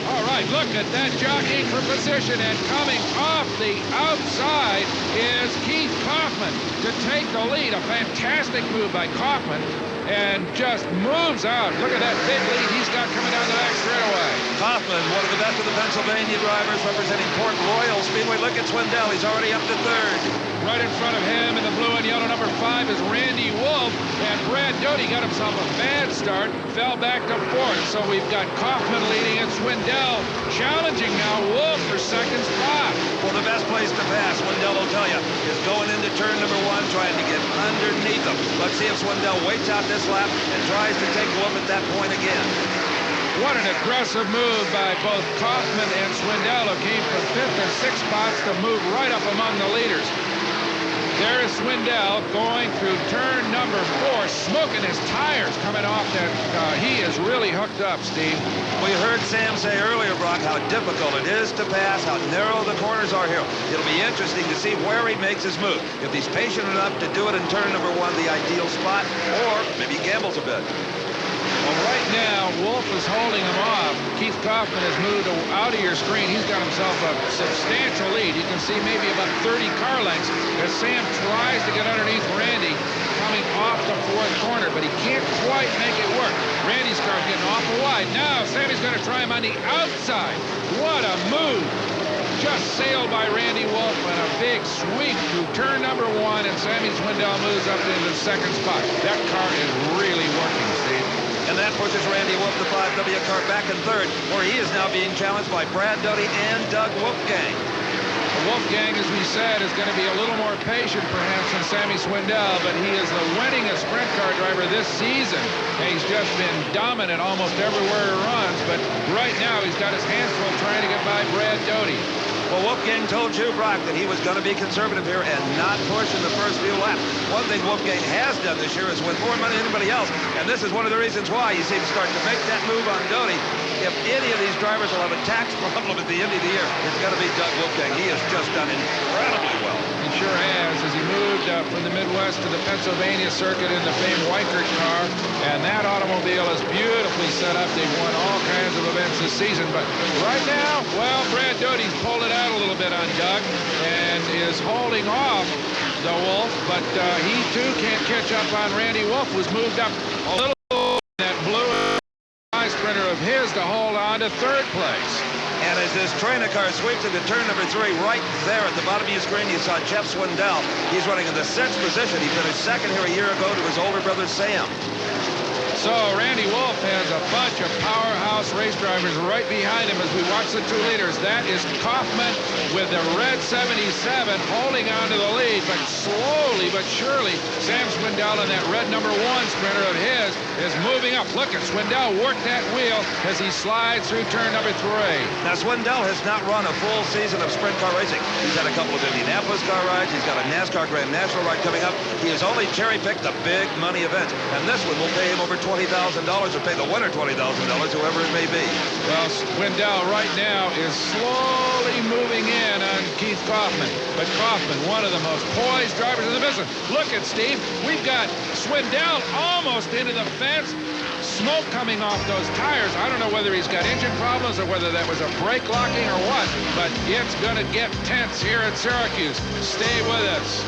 All right, look at that jockeying for position, and coming off the outside is Keith Kaufman to take the lead. A fantastic move by Kaufman, and just moves out. Look at that big lead he's got coming down the back straightaway. Kaufman, one of the best of the Pennsylvania drivers, representing Port Royal Speedway. Look at Swindell, he's already up to third. Right in front of him in the blue and yellow number 5 is Randy Wolf, and Brad Doty got himself a bad start, fell back to fourth. So we've got Kaufman leading and Swindell challenging now Wolf for second spot. Well, the best place to pass, Swindell will tell you, is going into turn number 1, trying to get underneath him. Let's see if Swindell waits out this lap and tries to take Wolf at that point again. What an aggressive move by both Kaufman and Swindell, who came from 5th and 6th spots to move right up among the leaders. There is Swindell going through turn number 4, smoking his tires coming off that. He is really hooked up, Steve. We heard Sam say earlier, Brock, how difficult it is to pass, how narrow the corners are here. It'll be interesting to see where he makes his move. If he's patient enough to do it in turn number 1, the ideal spot, or maybe he gambles a bit. Well, right now, Wolf is holding him off. Keith Kaufman has moved out of your screen. He's got himself a substantial lead. You can see maybe about 30 car lengths as Sam tries to get underneath Randy coming off the fourth corner, but he can't quite make it work. Randy's car getting awful wide. Now, Sammy's going to try him on the outside. What a move. Just sailed by Randy Wolf and a big sweep through turn number 1, and Sammy Swindell moves up into the second spot. That car is really working, Steve. And that pushes Randy Wolf, the 5W car, back in third, where he is now being challenged by Brad Doty and Doug Wolfgang. Wolfgang, as we said, is going to be a little more patient perhaps than Sammy Swindell, but he is the winningest sprint car driver this season. And he's just been dominant almost everywhere he runs, but right now he's got his hands full trying to get by Brad Doty. Well, Wolfgang told you, Brock, that he was going to be conservative here and not push in the first few laps. One thing Wolfgang has done this year is win more money than anybody else, and this is one of the reasons why he seems starting to make that move on Doty. If any of these drivers will have a tax problem at the end of the year, it's got to be Doug Wolfgang. He has just done incredibly well. He sure has, as he moved from the Midwest to the Pennsylvania circuit in the famed Weichert car, and that automobile is beautifully set up. They've won all kinds of events this season, but right now, well, Brad Doty's pulled it out a little bit on Doug and is holding off the Wolf, but he too can't catch up on Randy Wolf, who's moved up a little that blue sprinter of his to hold on to third place. And as this trainer car sweeps into turn number 3, right there at the bottom of your screen, you saw Jeff Swindell. He's running in the 6th position. He finished second here a year ago to his older brother, Sam. So Randy Wolf has a bunch of powerhouse race drivers right behind him as we watch the 2 leaders. That is Kaufman with the red 77 holding on to the lead, but slowly but surely Sam Swindell in that red number 1 sprinter of his is moving up. Look at Swindell work that wheel as he slides through turn number 3. Now Swindell has not run a full season of sprint car racing. He's had a couple of Indianapolis car rides. He's got a NASCAR Grand National ride coming up. He has only cherry-picked the big money events, and this one will pay him over $20,000 or pay the winner $20,000, whoever it may be. Well, Swindell right now is slowly moving in on Keith Kaufman. But Kaufman, one of the most poised drivers in the business. Look at Steve. We've got Swindell almost into the fence. Smoke coming off those tires. I don't know whether he's got engine problems or whether that was a brake locking or what, but it's going to get tense here at Syracuse. Stay with us.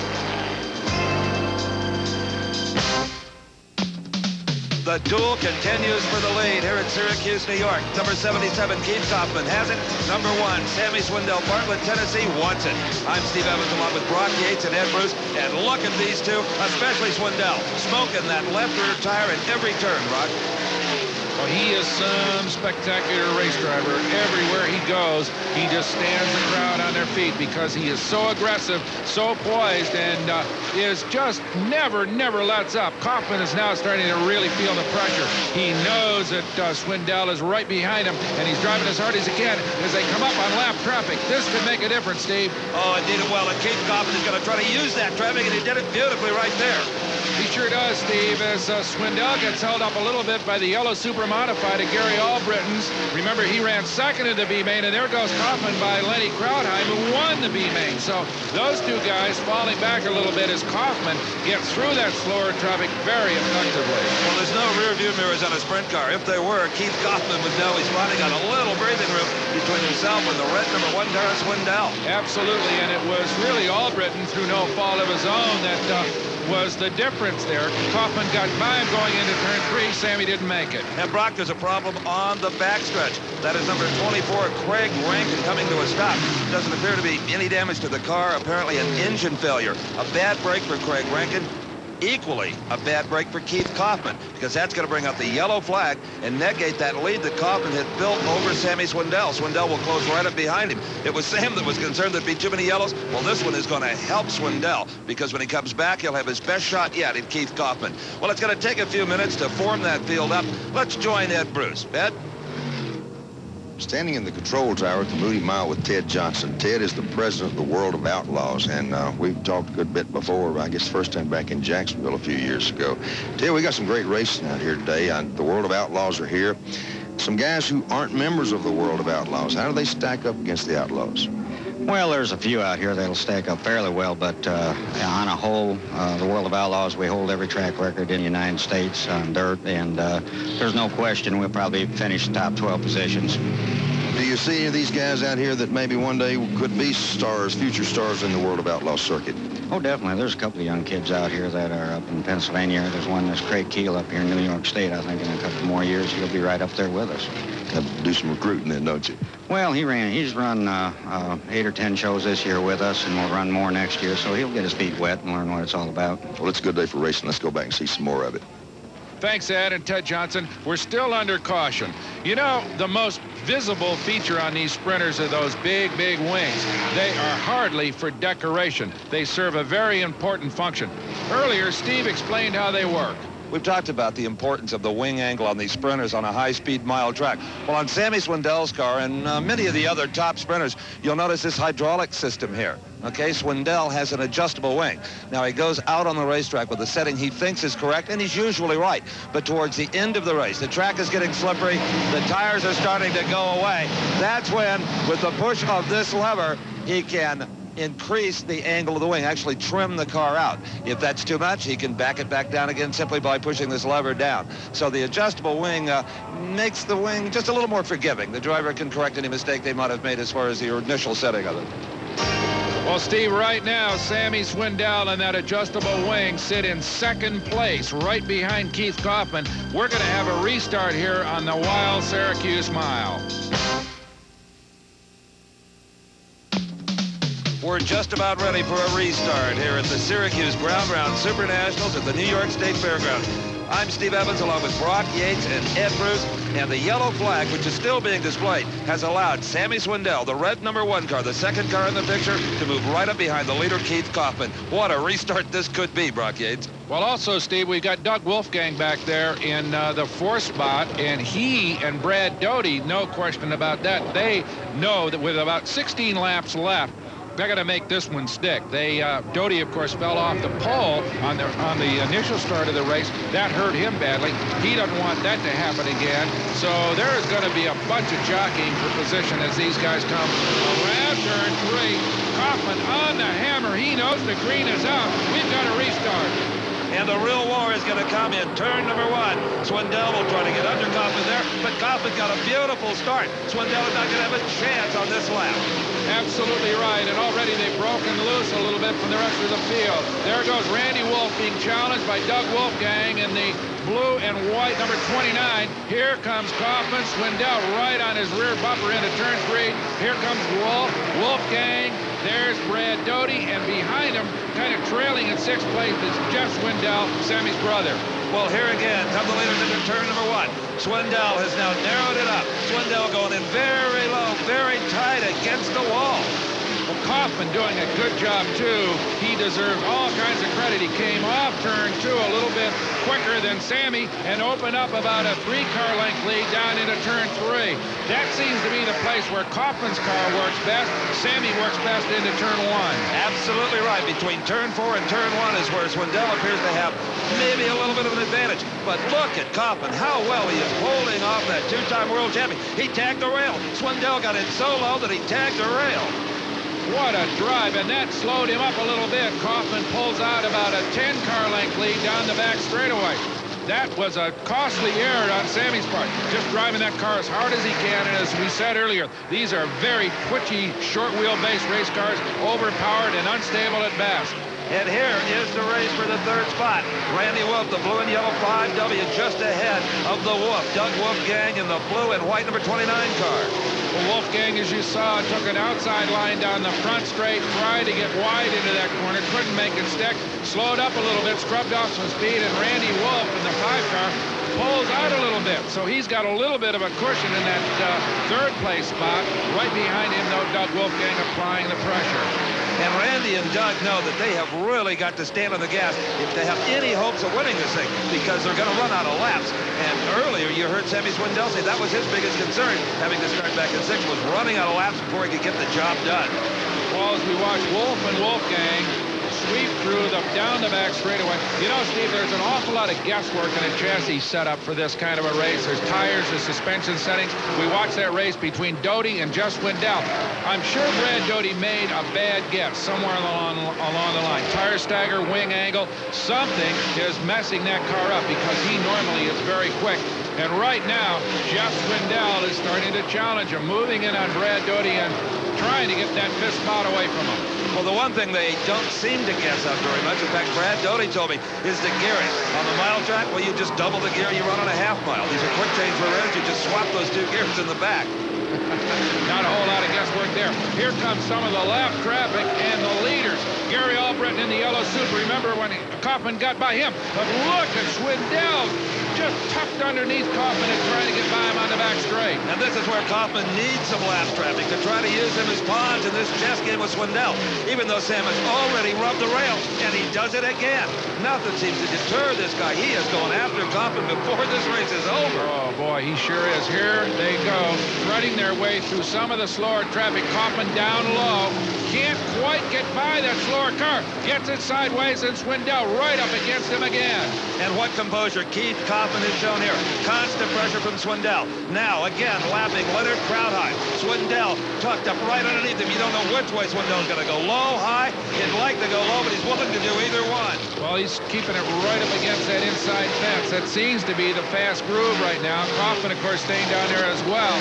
The duel continues for the lead here at Syracuse, New York. Number 77, Keith Kaufman has it. Number 1, Sammy Swindell, Bartlett, Tennessee, wants it. I'm Steve Evans along with Brock Yates and Ed Bruce. And look at these two, especially Swindell, smoking that left rear tire in every turn, Brock. Well, he is some spectacular race driver. Everywhere he goes, he just stands the crowd on their feet because he is so aggressive, so poised, and is just never lets up. Kaufman is now starting to really feel the pressure. He knows that Swindell is right behind him, and he's driving as hard as he can as they come up on lap traffic. This could make a difference, Steve. Oh, it did it well, and Keith Kaufman is going to try to use that traffic, and he did it beautifully right there. He sure does, Steve, as Swindell gets held up a little bit by the yellow super modified of Gary Albritton's. Remember, he ran second in the B-main, and there goes Kaufman by Lenny Krautheim, who won the B-main. So those two guys falling back a little bit as Kaufman gets through that slower traffic very effectively. Well, there's no rear view mirrors on a sprint car. If there were, Keith Kaufman would know he's finally got a little breathing room between himself and the red number 1 car, Swindell. Absolutely, and it was really Albritton, through no fault of his own, that was the difference there. Kaufman got by him going into turn 3. Sammy didn't make it. And Brock, there's a problem on the backstretch. That is number 24, Craig Rankin, coming to a stop. Doesn't appear to be any damage to the car. Apparently an engine failure. A bad break for Craig Rankin. Equally a bad break for Keith Kaufman, because that's going to bring out the yellow flag and negate that lead that Kaufman had built over Sammy Swindell. Swindell will close right up behind him. It was Sam that was concerned there'd be too many yellows. Well, this one is going to help Swindell, because when he comes back, he'll have his best shot yet in Keith Kaufman. Well, it's going to take a few minutes to form that field up. Let's join Ed Bruce. Ed? Standing in the control tower at the Moody Mile with Ted Johnson. Ted is the president of the World of Outlaws, and we've talked a good bit before, I guess the first time back in Jacksonville a few years ago. Ted, we got some great racing out here today. The World of Outlaws are here. Some guys who aren't members of the World of Outlaws, how do they stack up against the Outlaws? Well, there's a few out here that'll stack up fairly well, but on a whole, the World of Outlaws, we hold every track record in the United States on dirt, and there's no question we'll probably finish the top 12 positions. Do you see any of these guys out here that maybe one day could be stars, future stars in the World of Outlaws circuit? Oh, definitely. There's a couple of young kids out here that are up in Pennsylvania. There's one that's Craig Keel up here in New York State. I think in a couple more years he'll be right up there with us. Have to do some recruiting then, don't you? Well, he's run 8 or 10 shows this year with us, and we'll run more next year, so he'll get his feet wet and learn what it's all about. Well, it's a good day for racing. Let's go back and see some more of it. Thanks, Ed and Ted Johnson. We're still under caution. You know, the most visible feature on these sprinters are those big, big wings. They are hardly for decoration. They serve a very important function. Earlier, Steve explained how they work. We've talked about the importance of the wing angle on these sprinters on a high-speed mile track. Well, on Sammy Swindell's car and many of the other top sprinters, you'll notice this hydraulic system here. Okay, Swindell has an adjustable wing. Now, he goes out on the racetrack with a setting he thinks is correct, and he's usually right. But towards the end of the race, the track is getting slippery, the tires are starting to go away. That's when, with the push of this lever, he can increase the angle of the wing, actually trim the car out. If that's too much, he can back it back down again simply by pushing this lever down. So the adjustable wing makes the wing just a little more forgiving. The driver can correct any mistake they might have made as far as the initial setting of it. Well, Steve, right now, Sammy Swindell and that adjustable wing sit in second place, right behind Keith Kaufman. We're going to have a restart here on the Wild Syracuse Mile. We're just about ready for a restart here at the Syracuse Ground Round Super Nationals at the New York State Fairgrounds. I'm Steve Evans along with Brock Yates and Ed Bruce, and the yellow flag, which is still being displayed, has allowed Sammy Swindell, the red #1 car, the second car in the picture, to move right up behind the leader, Keith Kaufman. What a restart this could be, Brock Yates. Well, also, Steve, we got Doug Wolfgang back there in the 4th spot, and he and Brad Doty, no question about that, they know that with about 16 laps left, they're going to make this one stick. Doty, of course, fell off the pole on the initial start of the race. That hurt him badly. He doesn't want that to happen again. So there is going to be a bunch of jockeying for position as these guys come around turn 3. Kaufman on the hammer. He knows the green is out. We've got to restart. And the real war is going to come in turn #1. Swindell will try to get under Kaufman there, but Kaufman got a beautiful start. Swindell is not going to have a chance on this lap. Absolutely right, and already they've broken loose a little bit from the rest of the field. There goes Randy Wolf being challenged by Doug Wolfgang in the blue and white number 29. Here comes Kaufman, Swindell right on his rear bumper into turn 3. Here comes Wolf, Wolfgang. There's Brad Doty, and behind him, kind of trailing in 6th place, is Jeff Swindell, Sammy's brother. Well, here again come the leaders into turn #1. Swindell has now narrowed it up. Swindell going in very low, very tight against the wall. Well, Kaufman doing a good job, too. He deserves all kinds of credit. He came off turn 2 a little bit quicker than Sammy and opened up about a 3-car length lead down into turn 3. That seems to be the place where Kaufman's car works best. Sammy works best into turn 1. Absolutely right. Between turn 4 and turn 1 is where Swindell appears to have maybe a little bit of an advantage. But look at Kaufman, how well he is holding off that 2-time world champion. He tagged the rail. Swindell got in so low that he tagged the rail. What a drive, and that slowed him up a little bit. Kaufman pulls out about a 10-car length lead down the back straightaway. That was a costly error on Sammy's part, just driving that car as hard as he can. And as we said earlier, these are very twitchy, short wheelbase race cars, overpowered and unstable at best. And here is the race for the 3rd spot. Randy Wolf, the blue and yellow 5W, just ahead of the Wolf. Doug Wolfgang in the blue and white number 29 car. Well, Wolfgang, as you saw, took an outside line down the front straight, tried to get wide into that corner, couldn't make it stick, slowed up a little bit, scrubbed off some speed, and Randy Wolf in the 5 car pulls out a little bit. So he's got a little bit of a cushion in that 3rd place spot. Right behind him, though, Doug Wolfgang applying the pressure. And Randy and Doug know that they have really got to stand on the gas if they have any hopes of winning this thing, because they're going to run out of laps. And earlier you heard Sammy Swindell say that was his biggest concern, having to start back in 6th, was running out of laps before he could get the job done. Well, as we watch Wolf and Wolfgang sweep through down the back straightaway. You know, Steve, there's an awful lot of guesswork in a chassis setup for this kind of a race. There's tires, there's suspension settings. We watched that race between Doty and Jeff Swindell. I'm sure Brad Doty made a bad guess somewhere along the line. Tire stagger, wing angle, something is messing that car up because he normally is very quick. And right now, Jeff Swindell is starting to challenge him, moving in on Brad Doty and trying to get that fist spot away from him. Well, the one thing they don't seem to guess up very much, in fact, Brad Doty told me, is the gearing. On the mile track, well, you just double the gear you run on a half mile. These are quick change rears. You just swap those two gears in the back. Not a whole lot of guesswork there. Here comes some of the lap traffic and the leaders. Gary Albritton in the yellow suit. Remember when Kaufman got by him. But look at Swindell just tucked underneath Kaufman and trying to get by him on the back straight. And this is where Kaufman needs some lap traffic to try to use him as pawns in this chess game with Swindell. Even though Sam has already rubbed the rail, and he does it again. Nothing seems to deter this guy. He is going after Kaufman before this race is over. Oh, boy, he sure is. Here they go, threading their way through some of the slower traffic. Kaufman down low. Can't quite get by that slower car. Gets it sideways, and Swindell right up against him again. And what composure Keith Kaufman has shown here. Constant pressure from Swindell. Now, again, lapping Leonard Krautheim. Swindell tucked up right underneath him. You don't know which way Swindell's going to go. Low, high. He'd like to go low, but he's willing to do either one. Well, he's keeping it right up against that inside fence. That seems to be the fast groove right now. Kaufman, of course, staying down there as well.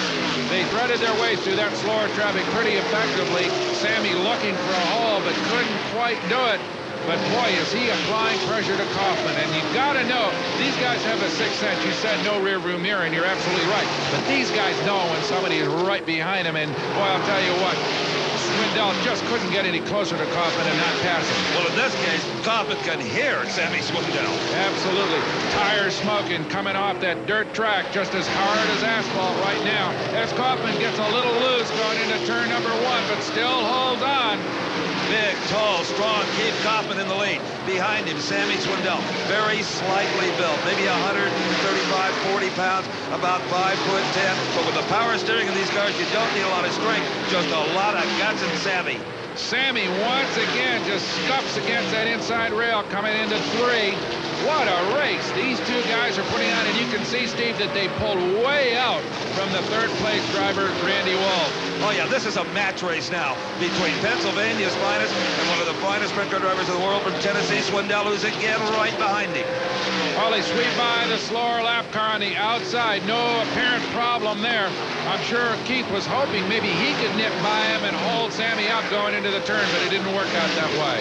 They threaded their way through that slower traffic pretty effectively. Sammy looking for a hole, but couldn't quite do it. But boy, is he applying pressure to Kaufman. And you've got to know, these guys have a sixth sense. You said no rear view mirror, and you're absolutely right. But these guys know when somebody is right behind them. And boy, I'll tell you what, Swindell just couldn't get any closer to Kaufman and not pass him. Well, in this case, Kaufman can hear Sammy Swindell. Absolutely. Tires smoking, coming off that dirt track just as hard as asphalt right now. As Kaufman gets a little loose going into turn number 1, but still holds on. Big, tall, strong Keith Kaufman in the lead. Behind him, Sammy Swindell, very slightly built, maybe 135, 40 pounds, about 5'10". But with the power steering in these cars, you don't need a lot of strength, just a lot of guts in Sammy. Sammy once again just scuffs against that inside rail coming into 3. What a race these two guys are putting on, and you can see, Steve, that they pulled way out from the third-place driver, Randy Wolf. Oh, yeah, this is a match race now between Pennsylvania's finest and one of the finest sprint car drivers in the world from Tennessee, Swindell, who's again right behind him. Well, they sweep by the slower lap car on the outside. No apparent problem there. I'm sure Keith was hoping maybe he could nip by him and hold Sammy up going into the turn, but it didn't work out that way.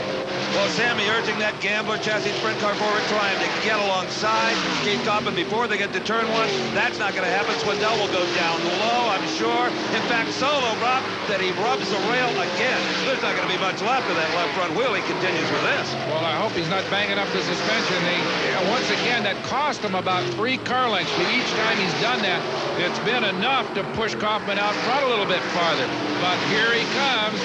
Well, Sammy urging that Gambler chassis sprint car forward, trying to get alongside Keith Kaufman before they get to turn 1. That's not going to happen. Swindell will go down low, I'm sure. In fact, Solo, Rob, that he rubs the rail again. There's not going to be much left of that left front wheel. He continues with this. Well, I hope he's not banging up the suspension. Once again, that cost him about 3 car lengths, but each time he's done that, it's been enough to push Kaufman out front a little bit farther. But here he comes.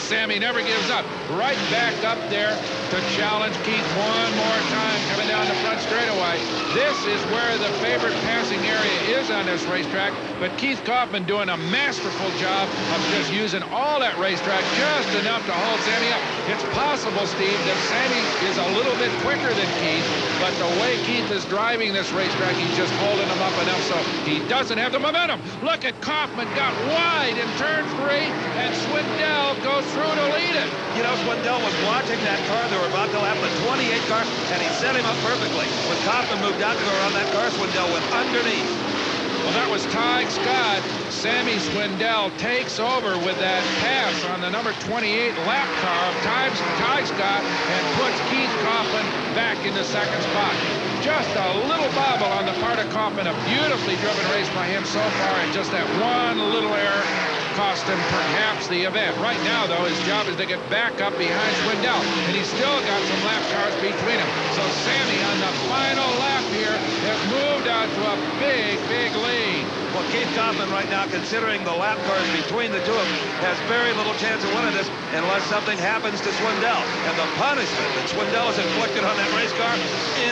Sammy never gives up. Right back up there to challenge Keith one more time, coming down the front straightaway. This is where the favorite passing area is on this racetrack, but Keith Kaufman doing a masterful job of just using all that racetrack, just enough to hold Sammy up. It's possible, Steve, that Sammy is a little bit quicker than Keith, but the way Keith is driving this racetrack, he's just holding him up enough so he doesn't have the momentum. Look at Kaufman, got wide in turn 3, and Swindell goes through to lead it. You know, Swindell was watching that car. They were about to lap the 28 car, and he set him up perfectly. When Kaufman moved out to go around that car, Swindell went underneath. Well, that was Ty Scott. Sammy Swindell takes over with that pass on the number 28 lap car of Ty Scott and puts Keith Kaufman back in the second spot. Just a little bobble on the part of Kaufman. A beautifully driven race by him so far, and just that one little error cost him perhaps the event. Right now, though, his job is to get back up behind Swindell, and he's still got some lap cars between him. So Sammy, on the final lap here, has moved out to a big, big lead. Well, Keith Kaufman right now, considering the lap cars between the two of them, has very little chance of winning this unless something happens to Swindell. And the punishment that Swindell has inflicted on that race car,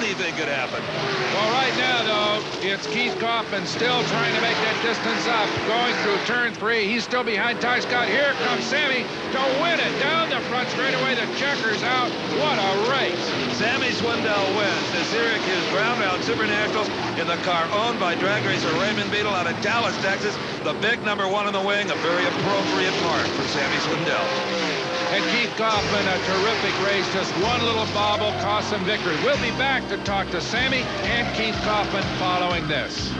anything could happen. Well, right now, though, it's Keith Kaufman still trying to make that distance up. Going through turn 3. He's still behind Ty Scott. Here comes Sammy to win it. Down the front straightaway. The checkers out. What a race. Sammy Swindell wins the Syracuse Ground Round Super Nationals in the car owned by drag racer Raymond Beadle out of Dallas, Texas. The big number 1 in the wing, a very appropriate mark for Sammy Swindell. And Keith Kaufman, a terrific race. Just one little bobble cost him victory. We'll be back to talk to Sammy and Keith Kaufman following this.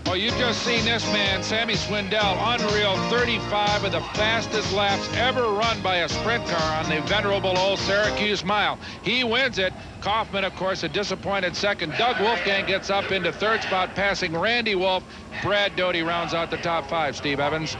Oh, you've just seen this man, Sammy Swindell, unreal, 35 of the fastest laps ever run by a sprint car on the venerable old Syracuse Mile. He wins it. Kaufman, of course, a disappointed second. Doug Wolfgang gets up into third spot, passing Randy Wolf. Brad Doty rounds out the top 5, Steve Evans.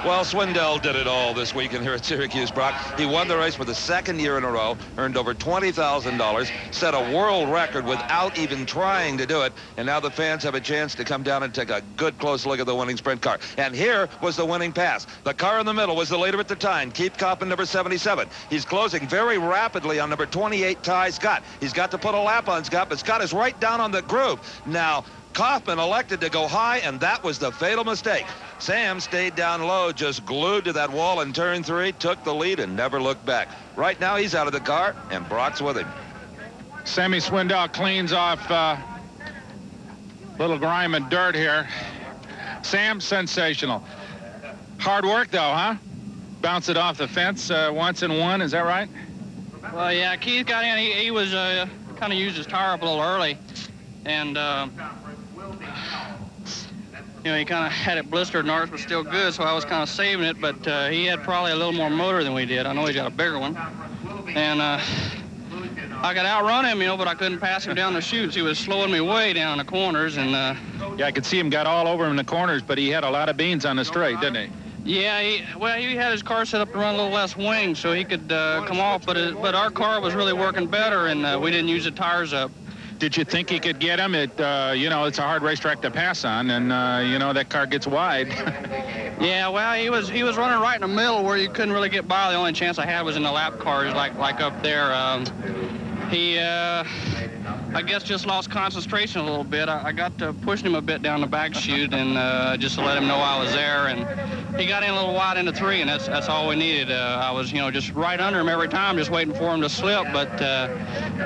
Well, Swindell did it all this weekend here at Syracuse, Brock. He won the race for the second year in a row, earned over $20,000, set a world record without even trying to do it, and now the fans have a chance to come down and take a good close look at the winning sprint car. And here was the winning pass. The car in the middle was the leader at the time, Keith Kaufman, number 77. He's closing very rapidly on number 28, Ty Scott. He's got to put a lap on Scott, but Scott is right down on the groove. Now, Kaufman elected to go high, and that was the fatal mistake. Sam stayed down low, just glued to that wall in turn 3, took the lead, and never looked back. Right now, he's out of the car, and Brock's with him. Sammy Swindell cleans off little grime and dirt here. Sam, sensational. Hard work, though, huh? Bounce it off the fence once and won, is that right? Well, yeah, Keith got in. He was kind of used his tire up a little early. And, you know, he kind of had it blistered and ours was still good, so I was kind of saving it, but he had probably a little more motor than we did. I know he got a bigger one. And I could outrun him, you know, but I couldn't pass him down the chutes. He was slowing me way down the corners, and... yeah, I could see him got all over him in the corners, but he had a lot of beans on the straight, didn't he? Yeah, he had his car set up to run a little less wing so he could come off, but our car was really working better, and we didn't use the tires up. Did you think he could get him? You know, it's a hard racetrack to pass on, and you know that car gets wide. Yeah, well, he was running right in the middle where you couldn't really get by. The only chance I had was in the lap cars, like up there. He, I guess, just lost concentration a little bit. I got to pushing him a bit down the back chute, and just to let him know I was there. And he got in a little wide into 3, and that's all we needed. I was, you know, just right under him every time, just waiting for him to slip. But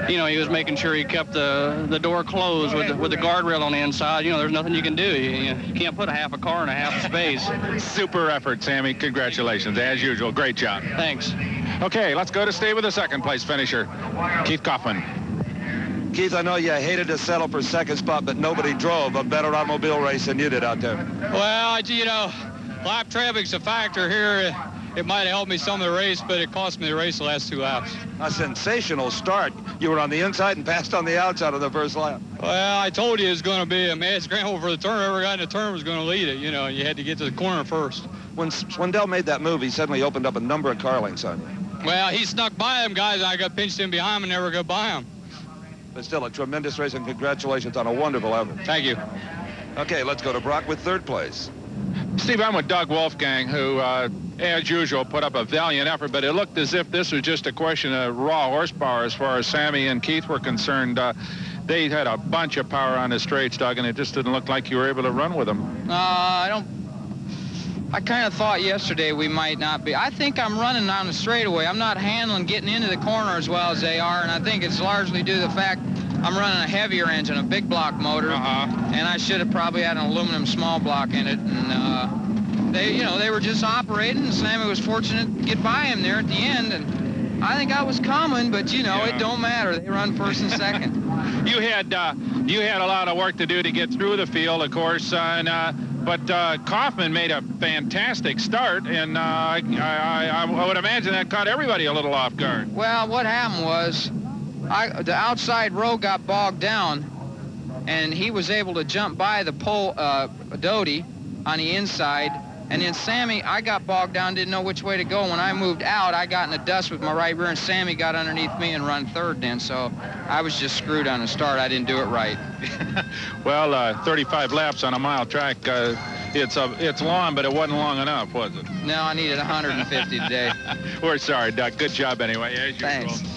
you know, he was making sure he kept the door closed with the guardrail on the inside. You know, there's nothing you can do. You can't put a half a car in a half a space. Super effort, Sammy. Congratulations, as usual. Great job. Thanks. Okay, let's go to Steve with the second place finisher, Keith Kaufman. Keith, I know you hated to settle for second spot, but nobody drove a better automobile race than you did out there. Well, you know, lap traffic's a factor here. It might have helped me some of the race, but it cost me the race the last 2 laps. A sensational start. You were on the inside and passed on the outside of the first lap. Well, I told you it was going to be a mad scramble for the turn. Whoever got in the turn was going to lead it. You know, you had to get to the corner first. When Swindell made that move, he suddenly opened up a number of car lengths on you. Well, he snuck by them guys, and I got pinched in behind him and never got by him. But still, a tremendous race, and congratulations on a wonderful effort. Thank you. Okay, let's go to Brock with third place. Steve, I'm with Doug Wolfgang, who, as usual, put up a valiant effort, but it looked as if this was just a question of raw horsepower as far as Sammy and Keith were concerned. They had a bunch of power on the straights, Doug, and it just didn't look like you were able to run with them. I kind of thought yesterday we might not be. I think I'm running on the straightaway. I'm not handling getting into the corner as well as they are, and I think it's largely due to the fact I'm running a heavier engine, a big block motor, and I should have probably had an aluminum small block in it. And they were just operating, and Sammy was fortunate to get by him there at the end. And I think I was coming, but it don't matter. They run first and second. You had a lot of work to do to get through the field, of course, but Kaufman made a fantastic start, and I would imagine that caught everybody a little off guard. Well, what happened was the outside row got bogged down, and he was able to jump by the pole, Doty, on the inside, And then Sammy, I got bogged down, didn't know which way to go. When I moved out, I got in the dust with my right rear, and Sammy got underneath me and run third then. So I was just screwed on the start. I didn't do it right. Well, 35 laps on a mile track, it's long, but it wasn't long enough, was it? No, I needed 150 today. We're sorry, Doug. Good job anyway, as Thanks. usual.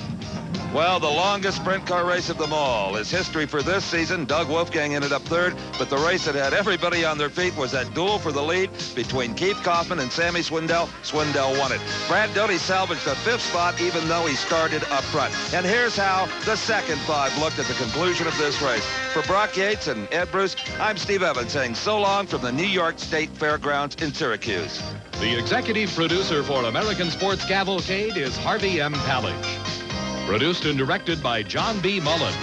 Well, the longest sprint car race of them all is history for this season. Doug Wolfgang ended up third, but the race that had everybody on their feet was that duel for the lead between Keith Kaufman and Sammy Swindell. Swindell won it. Brad Doty salvaged the 5th spot, even though he started up front. And here's how the second 5 looked at the conclusion of this race. For Brock Yates and Ed Bruce, I'm Steve Evans saying so long from the New York State Fairgrounds in Syracuse. The executive producer for American Sports Cavalcade is Harvey M. Pallage. Produced and directed by John B. Mullen.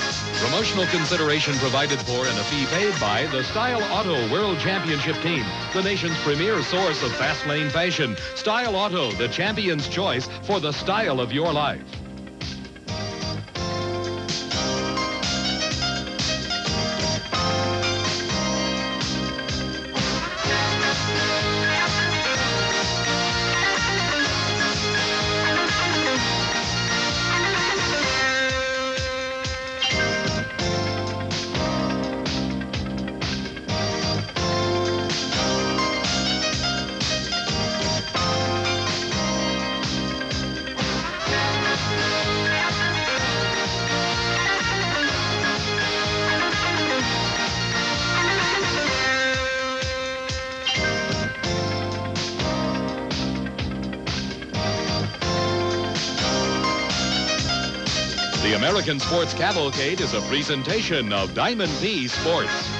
Promotional consideration provided for and a fee paid by the Style Auto World Championship Team, the nation's premier source of fast lane fashion. Style Auto, the champion's choice for the style of your life. The American Sports Cavalcade is a presentation of Diamond P Sports.